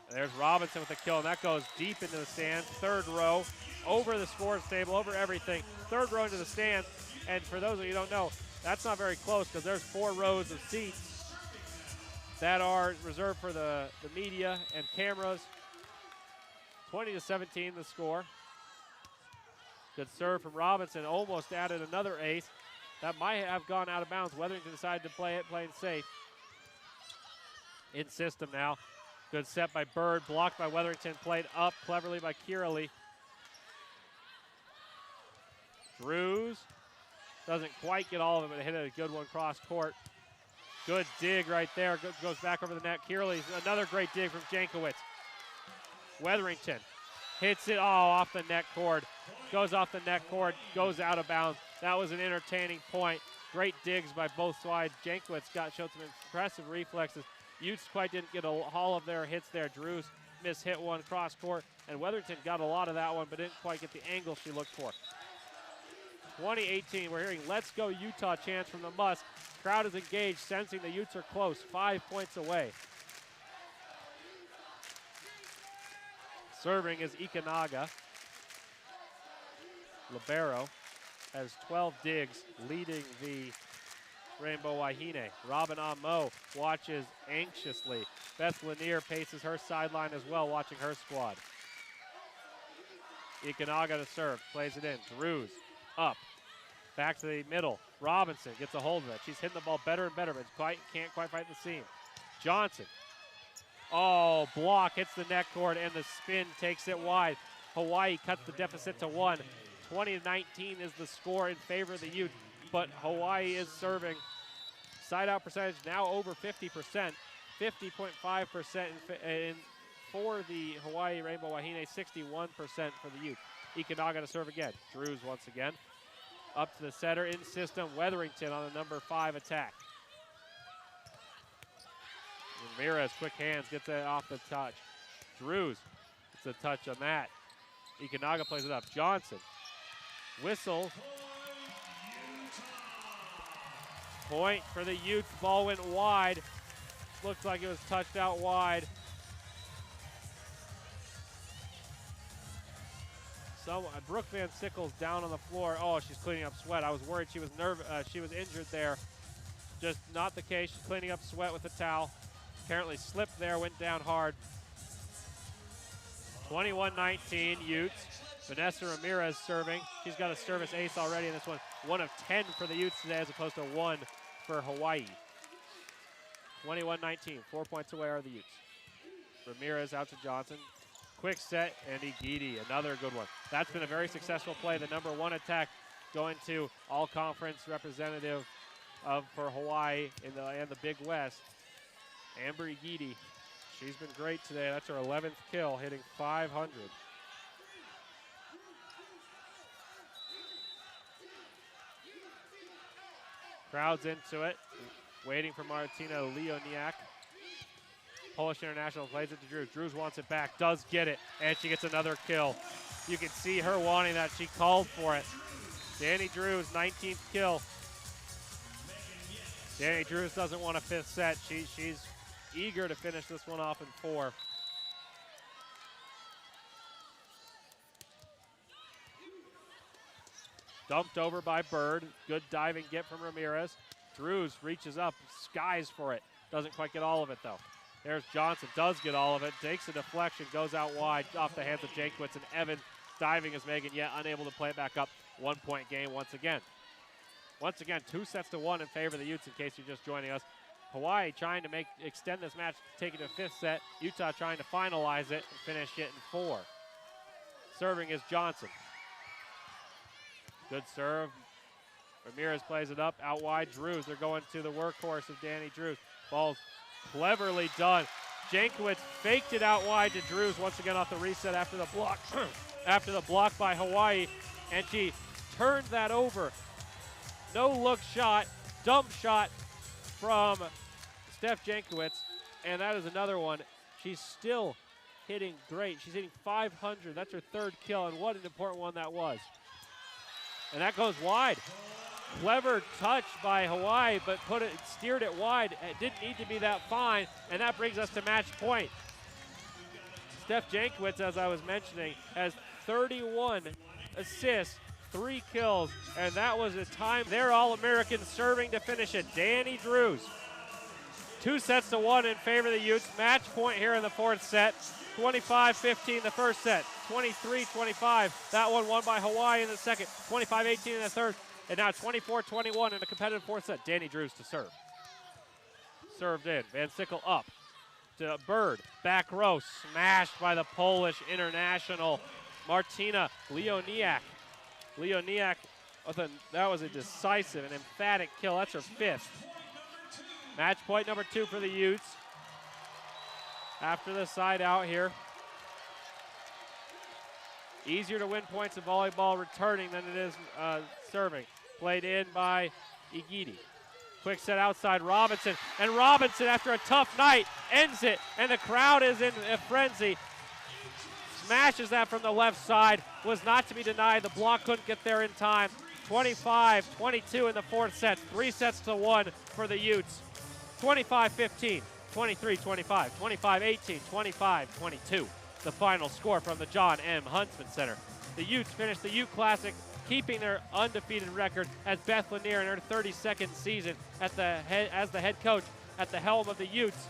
And there's Robinson with the kill, and that goes deep into the stands. Third row, over the scores table, over everything. Third row into the stands, and for those of you who don't know, that's not very close because there's 4 rows of seats that are reserved for the media and cameras. 20-17 the score. Good serve from Robinson, almost added another ace. That might have gone out of bounds. Weatherington decided to play it, playing safe. In system now. Good set by Bird, blocked by Weatherington, played up cleverly by Kiralee. Drews doesn't quite get all of it, but hit a good one cross court. Good dig right there, goes back over the net. Kiralee, another great dig from Jankowicz. Weatherington hits it, off the net cord. Goes off the net cord, goes out of bounds. That was an entertaining point. Great digs by both sides. Jankowicz showed some impressive reflexes. Utes quite didn't get all of their hits there. Drews hit one cross court, and Weatherington got a lot of that one, but didn't quite get the angle she looked for. 2018, we're hearing "Let's Go Utah" chants from the must. Crowd is engaged, sensing the Utes are close, 5 points away. Serving is Ikanaga. Libero has 12 digs, leading the Rainbow Wahine. Robin Amo watches anxiously. Beth Lanier paces her sideline as well, watching her squad. Ikanaga to serve, plays it in. Drews up, back to the middle. Robinson gets a hold of it. She's hitting the ball better and better, but can't quite fight the seam. Johnson. Block, hits the net cord, and the spin takes it wide. Hawaii cuts the deficit to 1. 20-19 is the score in favor of the Utes. but Hawaii is serving. Side out percentage now over 50%, 50.5% for the Hawaii Rainbow Wahine, 61% for the youth. Ikenaga to serve again. Drews once again. Up to the setter in system. Weatherington on the number 5 attack. Ramirez, quick hands, gets it off the touch. Drews gets a touch on that. Ikenaga plays it up. Johnson. Whistle. Point for the Utes. Ball went wide. Looks like it was touched out wide. Brooke Van Sickle's down on the floor. Oh, she's cleaning up sweat. I was worried she was she was injured there. Just not the case. She's cleaning up sweat with a towel. Apparently slipped there, went down hard. 21-19 Utes. Vanessa Ramirez serving. She's got a service ace already in this one. 1 of 10 for the Utes today as opposed to 1 for Hawaii. 21-19, 4 points away are the Utes. Ramirez out to Johnson. Quick set, and Igidi, another good one. That's been a very successful play. The number 1 attack going to all-conference representative for Hawaii in the Big West. Amber Igidi, she's been great today. That's her 11th kill, hitting 500. Crowd's into it, waiting for Martina Leoniak. Polish international plays it to Drews. Drews wants it back, does get it, and she gets another kill. You can see her wanting that. She called for it. Danny Drews, 19th kill. Danny Drews doesn't want a 5th set. She's eager to finish this one off in 4. Dumped over by Bird. Good diving get from Ramirez. Drews reaches up, skies for it. Doesn't quite get all of it though. There's Johnson, does get all of it. Takes a deflection, goes out wide off the hands of Jankwitz, and Evan diving as Megan yet unable to play it back up. 1 point game once again. Once again, 2 sets to 1 in favor of the Utes in case you're just joining us. Hawaii trying to extend this match, take it to a 5th set. Utah trying to finalize it and finish it in 4. Serving is Johnson. Good serve. Ramirez plays it up, out wide. Drews, they're going to the workhorse of Danny Drews. Ball's cleverly done. Jankwitz faked it out wide to Drews once again off the reset after the block. After the block by Hawaii, and she turned that over. No look shot, dump shot from Steph Jankwitz, and that is another one. She's still hitting great. She's hitting 500. That's her 3rd kill, and what an important one that was. And that goes wide. Clever touch by Hawaii, but steered it wide. It didn't need to be that fine, and that brings us to match point. Steph Jankwitz, as I was mentioning, has 31 assists, 3 kills, and that was a time. They're All-American serving to finish it. Danny Drews. 2 sets to 1 in favor of the Utes. Match point here in the 4th set. 25-15 the first set. 23-25. That one won by Hawaii in the second. 25-18 in the third. And now 24-21 in a competitive 4th set. Danny Drews to serve. Served in. Van Sickle up to Bird. Back row. Smashed by the Polish international Martina Leoniak. Leoniak, that was a decisive and emphatic kill. That's her 5th. Match point number 2 for the Utes. After the side out here. Easier to win points in volleyball returning than it is serving. Played in by Igidi. Quick set outside Robinson. And Robinson, after a tough night, ends it. And the crowd is in a frenzy. Smashes that from the left side. Was not to be denied. The block couldn't get there in time. 25-22 in the 4th set. 3 sets to 1 for the Utes. 25-15, 23-25, 25-18, 25-22. The final score from the John M. Huntsman Center. The Utes finished the Ute Classic, keeping their undefeated record as Beth Lanier in her 32nd season as the head coach at the helm of the Utes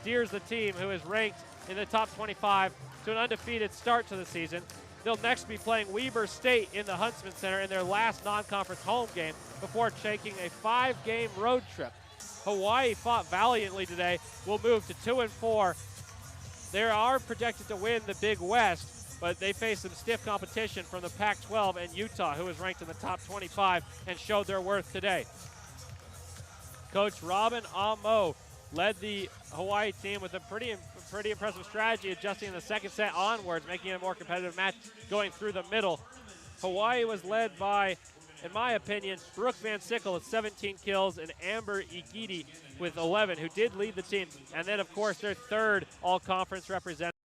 steers the team, who is ranked in the top 25, to an undefeated start to the season. They'll next be playing Weber State in the Huntsman Center in their last non-conference home game before taking a 5-game road trip. Hawaii fought valiantly today. Will move to 2-4. They are projected to win the Big West. but they faced some stiff competition from the Pac-12 and Utah, who was ranked in the top 25 and showed their worth today. Coach Robin Amo led the Hawaii team with a pretty impressive strategy, adjusting in the second set onwards, making it a more competitive match going through the middle. Hawaii was led by, in my opinion, Brooke Van Sickle with 17 kills and Amber Igiti with 11, who did lead the team. And then, of course, their third all-conference representative.